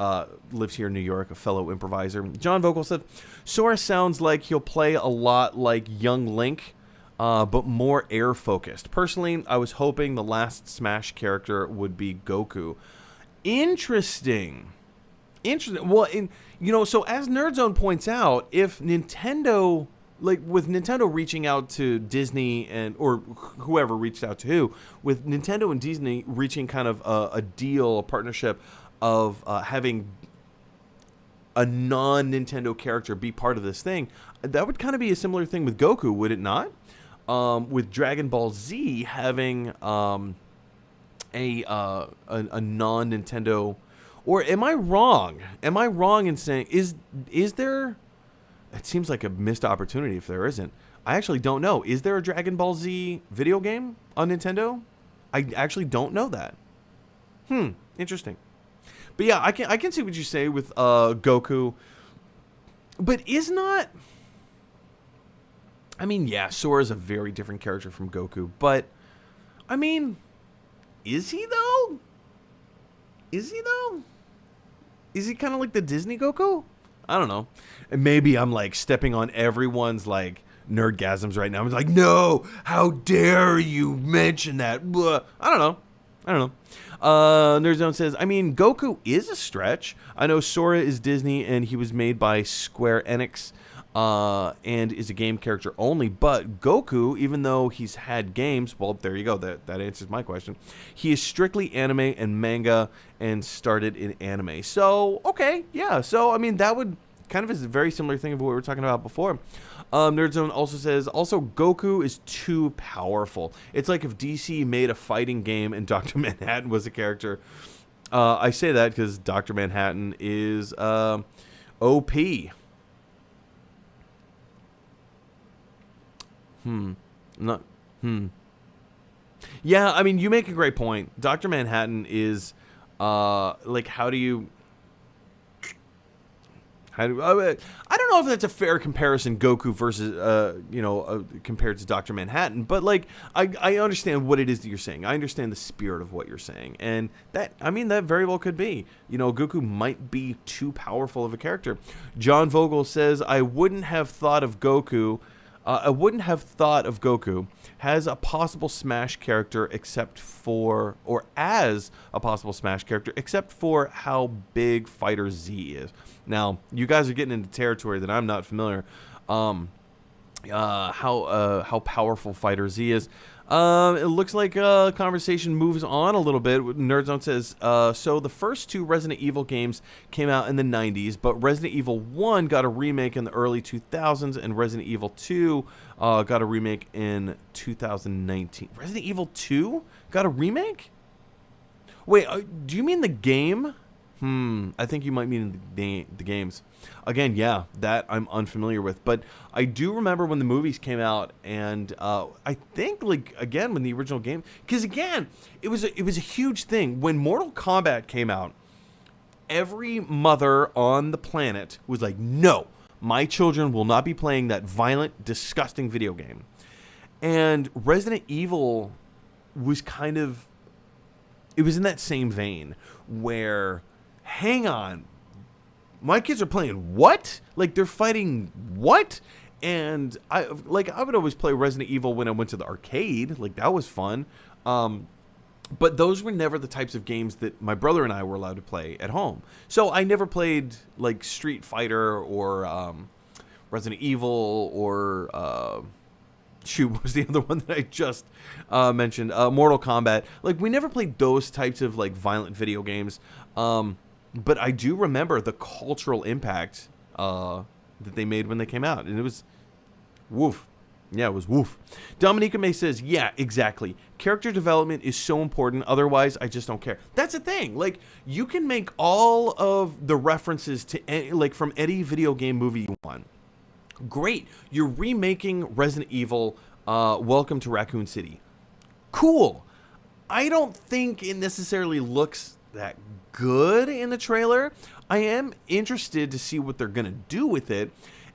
[SPEAKER 1] Lives here in New York, a fellow improviser. John Vogel said, Sora sounds like he'll play a lot like young Link, but more air-focused. Personally, I was hoping the last Smash character would be Goku. Interesting. Well, so as Nerdzone points out, if Nintendo, like with Nintendo reaching out to Disney or whoever reached out to who, with Nintendo and Disney reaching kind of a deal, a partnership of having a non-Nintendo character be part of this thing, that would kind of be a similar thing with Goku, would it not? With Dragon Ball Z having a non-Nintendo, or am I wrong? Am I wrong in saying is there? It seems like a missed opportunity if there isn't. I actually don't know. Is there a Dragon Ball Z video game on Nintendo? I actually don't know that. Interesting. But yeah, I can see what you say with Goku. But I mean, yeah, Sora's a very different character from Goku. But, I mean, is he though? Is he kind of like the Disney Goku? I don't know. And maybe I'm like stepping on everyone's like nerdgasms right now. I'm like, no, how dare you mention that? Blah. I don't know. Nerdzone says, I mean, Goku is a stretch. I know Sora is Disney and he was made by Square Enix and is a game character only. But Goku, even though he's had games, well, there you go. That answers my question. He is strictly anime and manga and started in anime. So, okay, yeah. So, I mean, that would kind of is a very similar thing of what we were talking about before. Nerdzone also says, Goku is too powerful. It's like if DC made a fighting game and Dr. Manhattan was a character. I say that because Dr. Manhattan is OP. Yeah, I mean, you make a great point. Dr. Manhattan is, like, how do you... I don't know if that's a fair comparison, Goku versus, compared to Dr. Manhattan, but like, I understand what it is that you're saying. I understand the spirit of what you're saying. And that very well could be. Goku might be too powerful of a character. John Vogel says, I wouldn't have thought of Goku as a possible Smash character except for how big Fighter Z is. Now, you guys are getting into territory that I'm not familiar. How powerful Fighter Z is. It looks like conversation moves on a little bit. Nerdzone says, so the first 2 Resident Evil games came out in the 90s, but Resident Evil 1 got a remake in the early 2000s, and Resident Evil 2 got a remake in 2019. Resident Evil 2 got a remake? Wait, do you mean the game? I think you might mean the games. Again, yeah, that I'm unfamiliar with. But I do remember when the movies came out, and I think, like, again, when the original game... Because, again, it was a huge thing. When Mortal Kombat came out, every mother on the planet was like, no, my children will not be playing that violent, disgusting video game. And Resident Evil was kind of... It was in that same vein where... Hang on, my kids are playing what? Like, they're fighting what? And I would always play Resident Evil when I went to the arcade. Like, that was fun. But those were never the types of games that my brother and I were allowed to play at home. So I never played like Street Fighter or Resident Evil or what was the other one that I just mentioned? Mortal Kombat. Like, we never played those types of like violent video games. But I do remember the cultural impact that they made when they came out. And it was woof. Yeah, it was woof. Dominica May says, yeah, exactly. Character development is so important. Otherwise, I just don't care. That's the thing. Like, you can make all of the references to, like, from any video game movie you want. Great. You're remaking Resident Evil, Welcome to Raccoon City. Cool. I don't think it necessarily looks that good in the trailer. I am interested to see what they're going to do with it.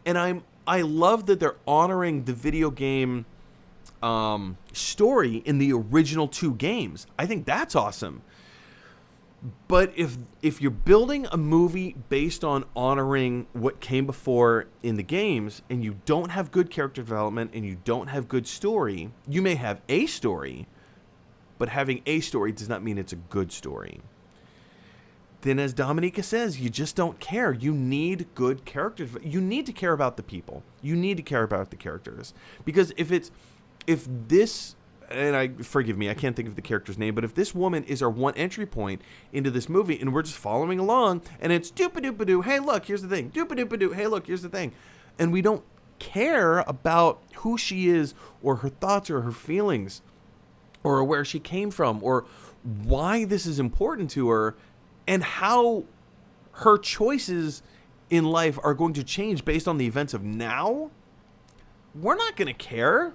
[SPEAKER 1] And I love that they're honoring the video game story in the original 2 games. I think that's awesome. But if you're building a movie based on honoring what came before in the games, and you don't have good character development and you don't have good story, you may have a story, but having a story does not mean it's a good story. Then, as Dominica says, you just don't care. You need good characters. You need to care about the people. You need to care about the characters. Because if this, and forgive me, I can't think of the character's name, but if this woman is our one entry point into this movie and we're just following along and it's doopa-doopa-doo, hey, look, here's the thing. Doopa-doopa-doo, hey, look, here's the thing. And we don't care about who she is or her thoughts or her feelings or where she came from or why this is important to her, and how her choices in life are going to change based on the events of now, we're not going to care.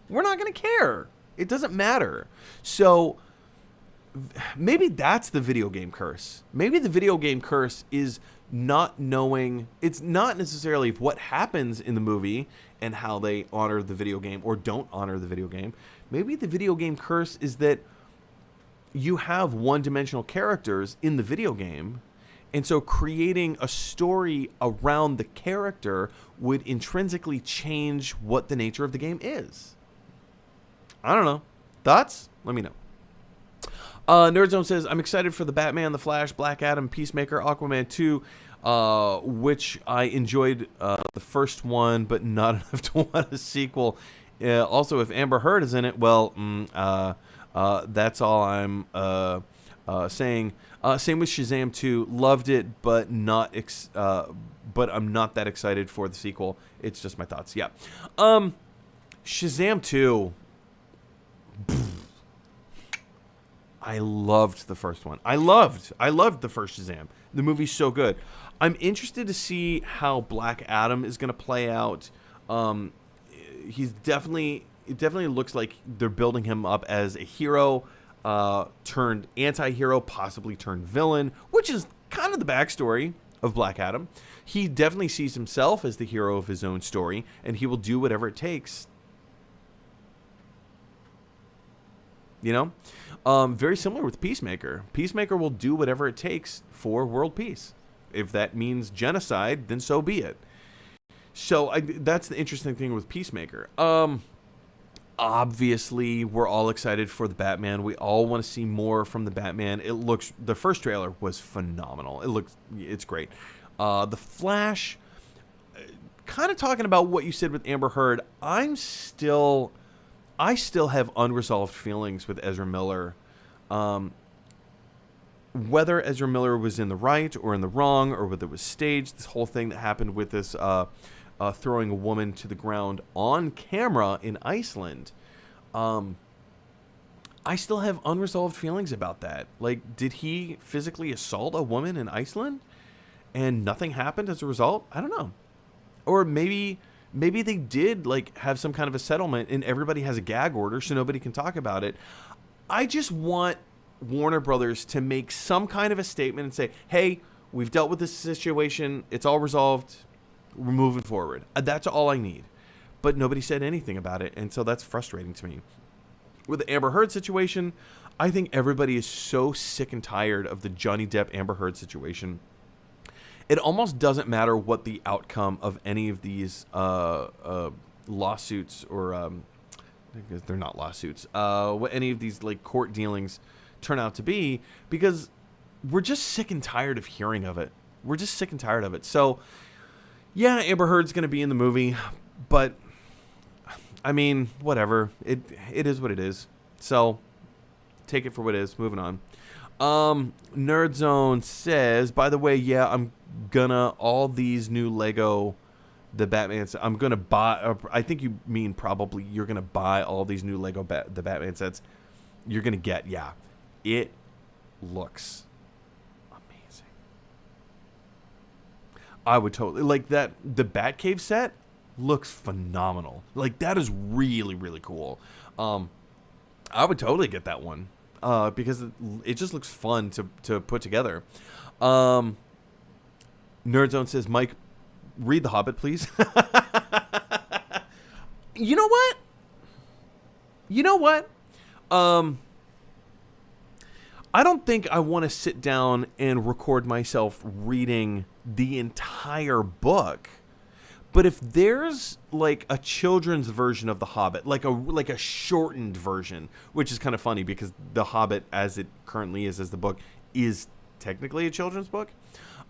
[SPEAKER 1] We're not going to care. It doesn't matter. So maybe that's the video game curse. Maybe the video game curse is not knowing. It's not necessarily what happens in the movie and how they honor the video game or don't honor the video game. Maybe the video game curse is that you have one-dimensional characters in the video game, and so creating a story around the character would intrinsically change what the nature of the game is. I don't know. Thoughts? Let me know. Nerdzone says, I'm excited for the Batman, the Flash, Black Adam, Peacemaker, Aquaman 2, which I enjoyed the first one, but not enough to want a sequel. Also, if Amber Heard is in it, well, that's all I'm saying. Same with Shazam 2. Loved it, but but I'm not that excited for the sequel. It's just my thoughts. Yeah. Shazam 2. I loved the first one. I loved the first Shazam. The movie's so good. I'm interested to see how Black Adam is going to play out. It definitely looks like they're building him up as a hero turned anti-hero, possibly turned villain, which is kind of the backstory of Black Adam. He definitely sees himself as the hero of his own story, and he will do whatever it takes. You know? Very similar with Peacemaker. Peacemaker will do whatever it takes for world peace. If that means genocide, then so be it. So that's the interesting thing with Peacemaker. Obviously, we're all excited for the Batman. We all want to see more from the Batman. The first trailer was phenomenal. It's great. The Flash, kind of talking about what you said with Amber Heard, I still have unresolved feelings with Ezra Miller. Whether Ezra Miller was in the right or in the wrong, or whether it was staged, this whole thing that happened with this throwing a woman to the ground on camera in Iceland, I still have unresolved feelings about that. Like, did he physically assault a woman in Iceland and nothing happened as a result? I don't know. Or maybe they did like have some kind of a settlement and everybody has a gag order so nobody can talk about it. I just want Warner Brothers to make some kind of a statement and say, hey, we've dealt with this situation. It's all resolved. We're moving forward. That's all I need. But nobody said anything about it, and so that's frustrating to me. With the Amber Heard situation, I think everybody is so sick and tired of the Johnny Depp Amber Heard situation. It almost doesn't matter what the outcome of any of these lawsuits, or they're not lawsuits, what any of these like court dealings turn out to be, because we're just sick and tired of hearing of it. We're just sick and tired of it. So yeah, Amber Heard's going to be in the movie, but I mean, whatever. It is what it is. So take it for what it is. Moving on. Nerd Zone says, by the way, yeah, I'm gonna all these new Lego the Batman. I'm gonna buy. I think you mean probably you're gonna buy all these new Lego the Batman sets. You're gonna get, yeah. It looks amazing. I would totally like that. The Batcave set looks phenomenal. Like, that is really, really cool. I would totally get that one because it just looks fun to put together. Nerdzone says, Mike, read The Hobbit, please. You know what? I don't think I want to sit down and record myself reading the entire book. But if there's like a children's version of The Hobbit, like a shortened version, which is kind of funny because The Hobbit, as it currently is as the book, is technically a children's book.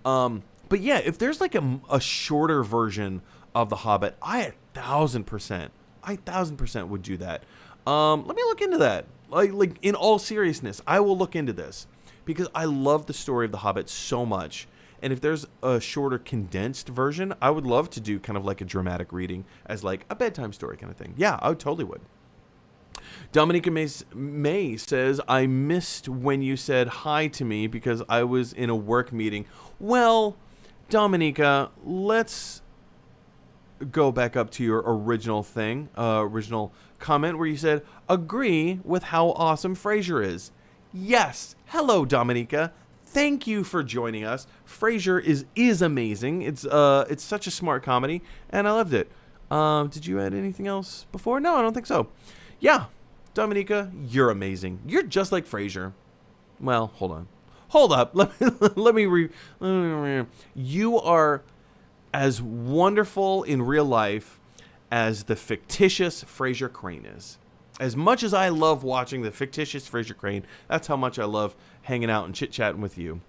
[SPEAKER 1] But yeah, if there's like a shorter version of The Hobbit, I 1,000% would do that. Let me look into that. Like in all seriousness, I will look into this because I love the story of The Hobbit so much. And if there's a shorter, condensed version, I would love to do kind of like a dramatic reading as like a bedtime story kind of thing. Yeah, I totally would. Dominica May says, I missed when you said hi to me because I was in a work meeting. Well, Dominica, let's go back up to your original thing, original comment where you said, agree with how awesome Frasier is. Yes. Hello, Dominica. Thank you for joining us. Frasier is amazing. It's such a smart comedy, and I loved it. Did you add anything else before? No, I don't think so. Yeah, Dominica, you're amazing. You're just like Frasier. Well, hold on. Hold up. Let me You are as wonderful in real life as the fictitious Frasier Crane is. As much as I love watching the fictitious Frasier Crane, that's how much I love hanging out and chit-chatting with you.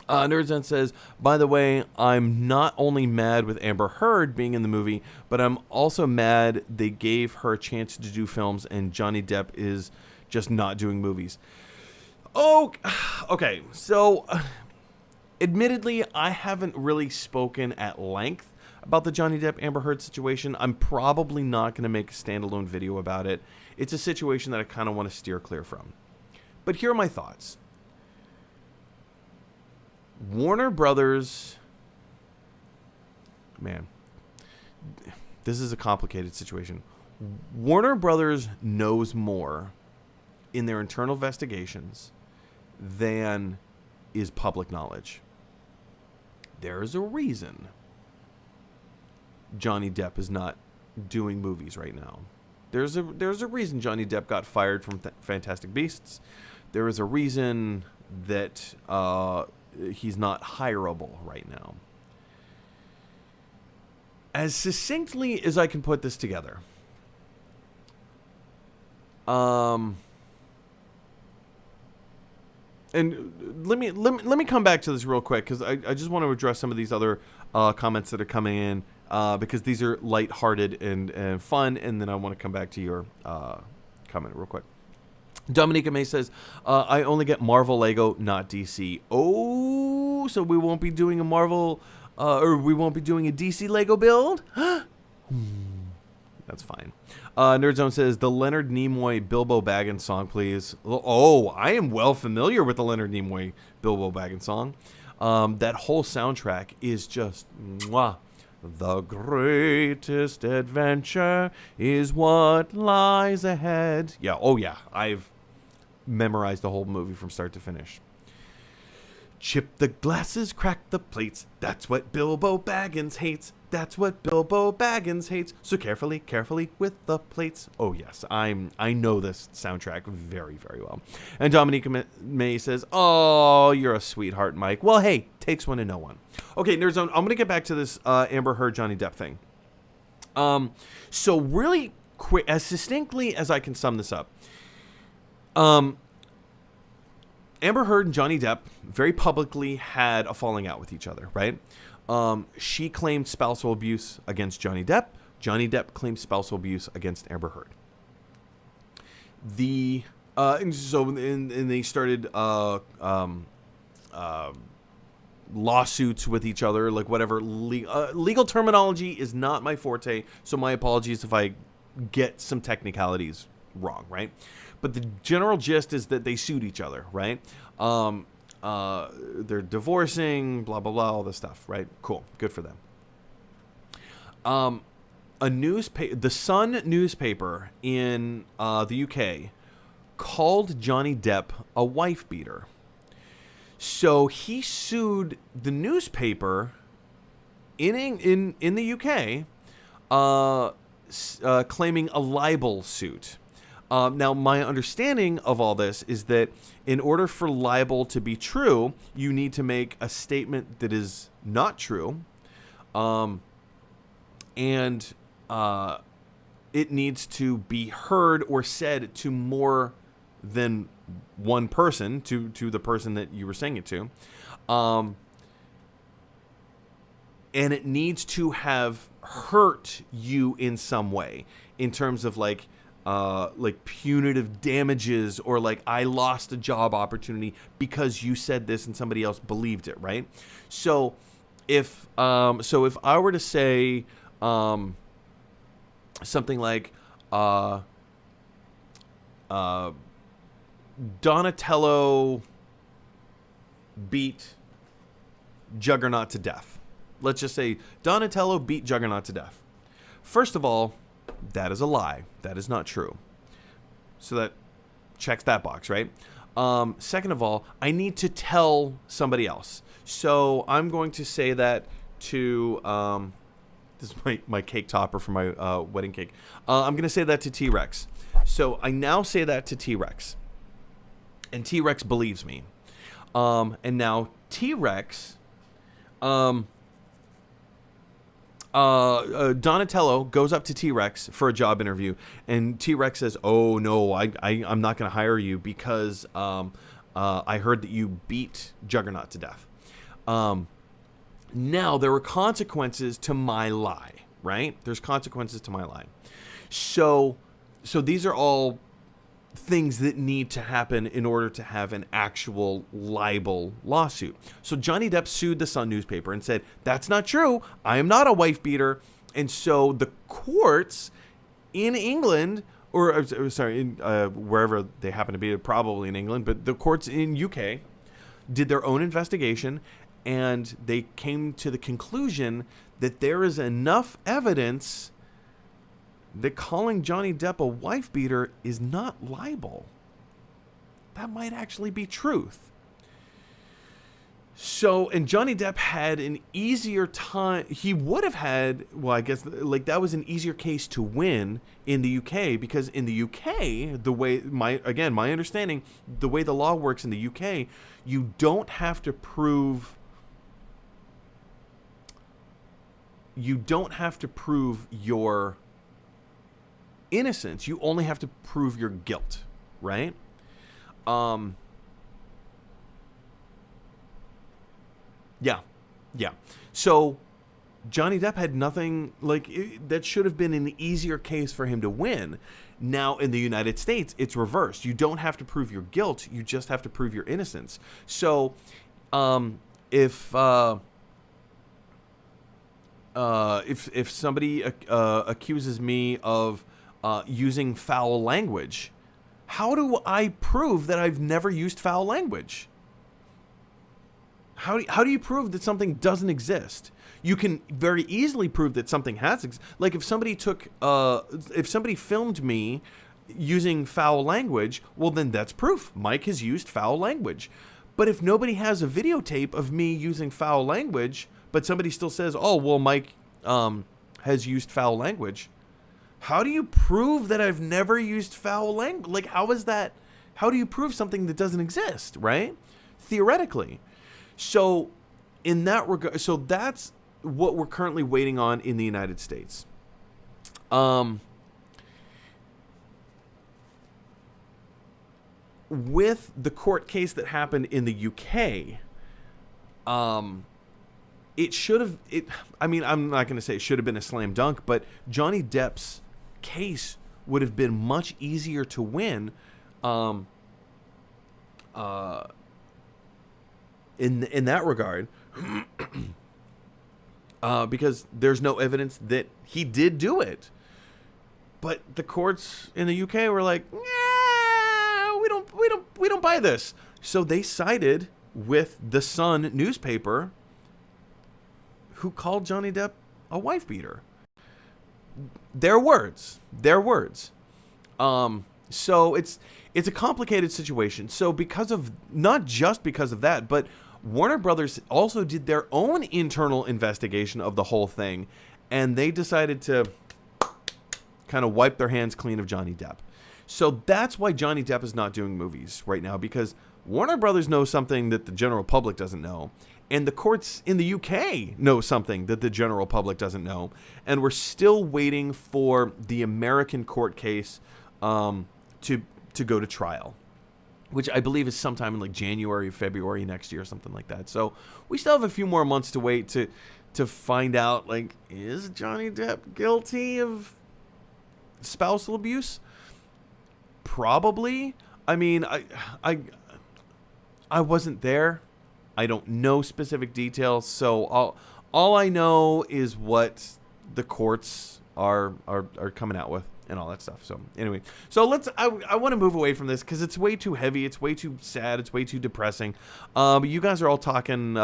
[SPEAKER 1] Nerdzen says, by the way, I'm not only mad with Amber Heard being in the movie, but I'm also mad they gave her a chance to do films and Johnny Depp is just not doing movies. Oh, okay. So, admittedly, I haven't really spoken at length about the Johnny Depp Amber Heard situation. I'm probably not going to make a standalone video about it. It's a situation that I kind of want to steer clear from. But here are my thoughts. Warner Brothers, man, this is a complicated situation. Warner Brothers knows more in their internal investigations than is public knowledge. there's a reason Johnny Depp is not doing movies right now. There's a reason Johnny Depp got fired from Fantastic Beasts. There is a reason that he's not hireable right now. As succinctly as I can put this together, and let me come back to this real quick, because I just want to address some of these other comments that are coming in, because these are lighthearted and fun, and then I want to come back to your comment real quick. Dominica May says, I only get Marvel Lego, not DC. Oh, so we won't be doing a Marvel, or we won't be doing a DC Lego build? That's fine. Nerdzone says, the Leonard Nimoy Bilbo Baggins song, please. Oh, I am well familiar with the Leonard Nimoy Bilbo Baggins song. That whole soundtrack is just mwah. The greatest adventure is what lies ahead. Yeah, oh yeah, I've memorized the whole movie from start to finish. Chip the glasses, crack the plates. That's what Bilbo Baggins hates. That's what Bilbo Baggins hates. So carefully with the plates. Oh yes, I know this soundtrack very, very well. And Dominica May says, "Oh, you're a sweetheart, Mike." Well, hey, takes one to know one. Okay, Nerdzone, I'm gonna get back to this Amber Heard Johnny Depp thing. So really quick, as succinctly as I can sum this up. Amber Heard and Johnny Depp very publicly had a falling out with each other, right? She claimed spousal abuse against Johnny Depp. Johnny Depp claimed spousal abuse against Amber Heard. And they started lawsuits with each other, like whatever. Legal terminology is not my forte, so my apologies if I get some technicalities wrong, right? But the general gist is that they sued each other, right? They're divorcing, blah, blah, blah, all this stuff, right? Cool. Good for them. The Sun newspaper in the UK called Johnny Depp a wife beater. So he sued the newspaper in the UK, claiming a libel suit. Now, my understanding of all this is that in order for libel to be true, you need to make a statement that is not true, and it needs to be heard or said to more than one person, to the person that you were saying it to, and it needs to have hurt you in some way, in terms of like punitive damages, or like I lost a job opportunity because you said this and somebody else believed it, right? So if I were to say something like Donatello beat Juggernaut to death. Let's just say Donatello beat Juggernaut to death. First of all, that is a lie. That is not true. So that checks that box, right? Second of all, I need to tell somebody else. So I'm going to say that to, this is my cake topper for my wedding cake. I'm going to say that to T-Rex. So I now say that to T-Rex. And T-Rex believes me. And now T-Rex... Donatello goes up to T-Rex for a job interview, and T-Rex says, "Oh no, I'm not going to hire you because I heard that you beat Juggernaut to death." Now there were consequences to my lie, right? There's consequences to my lie. So these are all things that need to happen in order to have an actual libel lawsuit. So Johnny Depp sued the Sun newspaper and said, "That's not true. I am not a wife beater." And so the courts in England, or sorry, in wherever they happen to be, probably in England, but the courts in UK did their own investigation, and they came to the conclusion that there is enough evidence that calling Johnny Depp a wife beater is not libel. That might actually be truth. So, and Johnny Depp had an easier time. He would have had, well, I guess, like, that was an easier case to win in the UK, because in the UK, the way, my understanding, the way the law works in the UK, you don't have to prove your innocence. You only have to prove your guilt, right? Yeah. So Johnny Depp had nothing, like, that should have been an easier case for him to win. Now in the United States, it's reversed. You don't have to prove your guilt. You just have to prove your innocence. So if somebody accuses me of using foul language, how do I prove that I've never used foul language? How do you prove that something doesn't exist? You can very easily prove that something has. Like if somebody filmed me using foul language, well, then that's proof. Mike has used foul language. But if nobody has a videotape of me using foul language, but somebody still says, "Oh, well, Mike has used foul language," how do you prove that I've never used foul language? Like, how is that? How do you prove something that doesn't exist, right? Theoretically. So in that regard, so that's what we're currently waiting on in the United States. With the court case that happened in the UK, it should have, I mean, I'm not going to say it should have been a slam dunk, but Johnny Depp's case would have been much easier to win, in that regard, because there's no evidence that he did do it. But the courts in the UK were like, "Yeah, we don't buy this." So they sided with the Sun newspaper, who called Johnny Depp a wife beater. Their words. So it's a complicated situation. So not just because of that, but Warner Brothers also did their own internal investigation of the whole thing, and they decided to kind of wipe their hands clean of Johnny Depp. So that's why Johnny Depp is not doing movies right now, because Warner Brothers knows something that the general public doesn't know, and the courts in the UK know something that the general public doesn't know, and we're still waiting for the American court case to go to trial, which I believe is sometime in like January or February next year, something like that. So we still have a few more months to wait to find out, like, is Johnny Depp guilty of spousal abuse? Probably. I mean, I wasn't there. I don't know specific details. So all I know is what the courts are coming out with and all that stuff. So anyway, so I want to move away from this because it's way too heavy. It's way too sad. It's way too depressing. You guys are all talking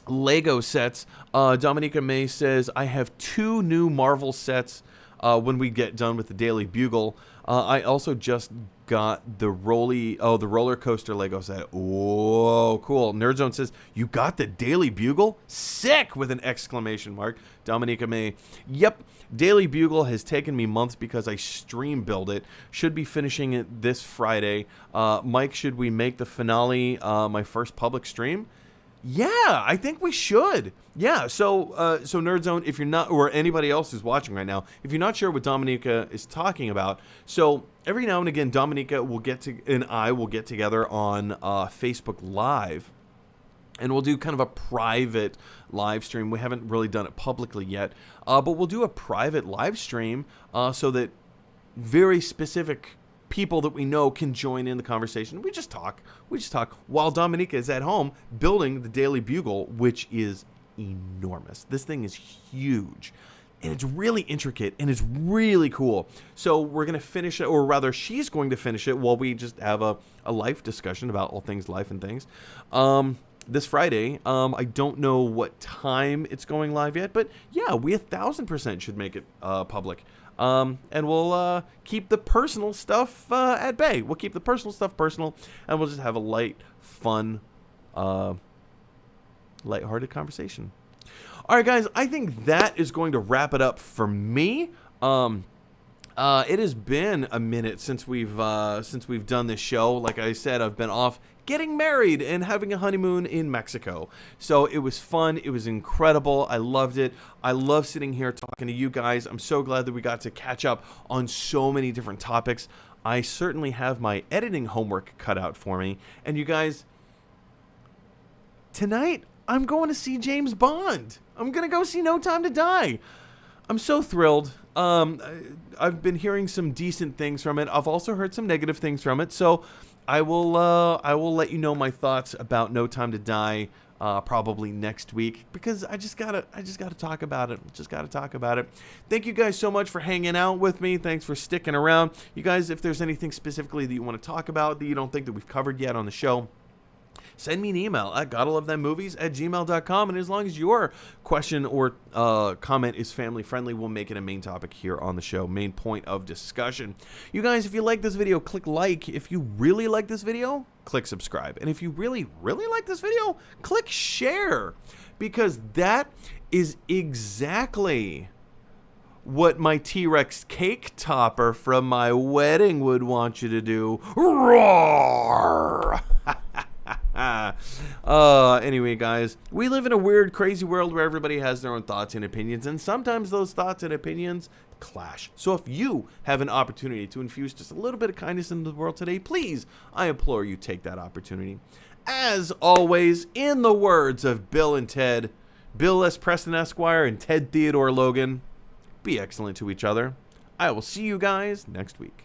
[SPEAKER 1] Lego sets. Dominica May says, I have 2 new Marvel sets when we get done with the Daily Bugle. I also just got the roller coaster Lego set. Oh, cool. Nerdzone says, you got the Daily Bugle? Sick! With an exclamation mark. Dominica May. Yep. Daily Bugle has taken me months because I stream build it. Should be finishing it this Friday. Mike, should we make the finale my first public stream? Yeah, I think we should. Yeah, so Nerdzone, if you're not, or anybody else who's watching right now, if you're not sure what Dominica is talking about, so every now and again, Dominica and I will get together on Facebook Live, and we'll do kind of a private live stream. We haven't really done it publicly yet, but we'll do a private live stream so that very specific people that we know can join in the conversation. We just talk while Dominica is at home building the Daily Bugle, which is enormous. This thing is huge, and it's really intricate, and it's really cool. So we're going to finish it, or rather she's going to finish it while we just have a life discussion about all things life and things. This Friday, I don't know what time it's going live yet, but yeah, we 1,000% should make it public. And we'll keep the personal stuff at bay. We'll keep the personal stuff personal, and we'll just have a light, fun lighthearted conversation. All right, guys, I think that is going to wrap it up for me. It has been a minute since we've done this show. Like I said, I've been off getting married and having a honeymoon in Mexico. So it was fun. It was incredible. I loved it. I love sitting here talking to you guys. I'm so glad that we got to catch up on so many different topics. I certainly have my editing homework cut out for me. And you guys, tonight I'm going to see James Bond. I'm going to go see No Time to Die. I'm so thrilled. I've been hearing some decent things from it. I've also heard some negative things from it. So I will let you know my thoughts about No Time to Die probably next week, because I just gotta talk about it. Just gotta talk about it. Thank you guys so much for hanging out with me. Thanks for sticking around. You guys, if there's anything specifically that you want to talk about that you don't think that we've covered yet on the show, send me an email at gottalovethemmovies@gmail.com, and as long as your question or comment is family friendly, we'll make it a main topic here on the show, main point of discussion. You guys, if you like this video, click like. If you really like this video, click subscribe. And if you really, really like this video, click share, because that is exactly what my T-Rex cake topper from my wedding would want you to do. Roar! Anyway, guys, we live in a weird, crazy world where everybody has their own thoughts and opinions, and sometimes those thoughts and opinions clash. So if you have an opportunity to infuse just a little bit of kindness into the world today, please, I implore you, take that opportunity. As always, in the words of Bill and Ted, Bill S. Preston Esquire and Ted Theodore Logan, be excellent to each other. I will see you guys next week.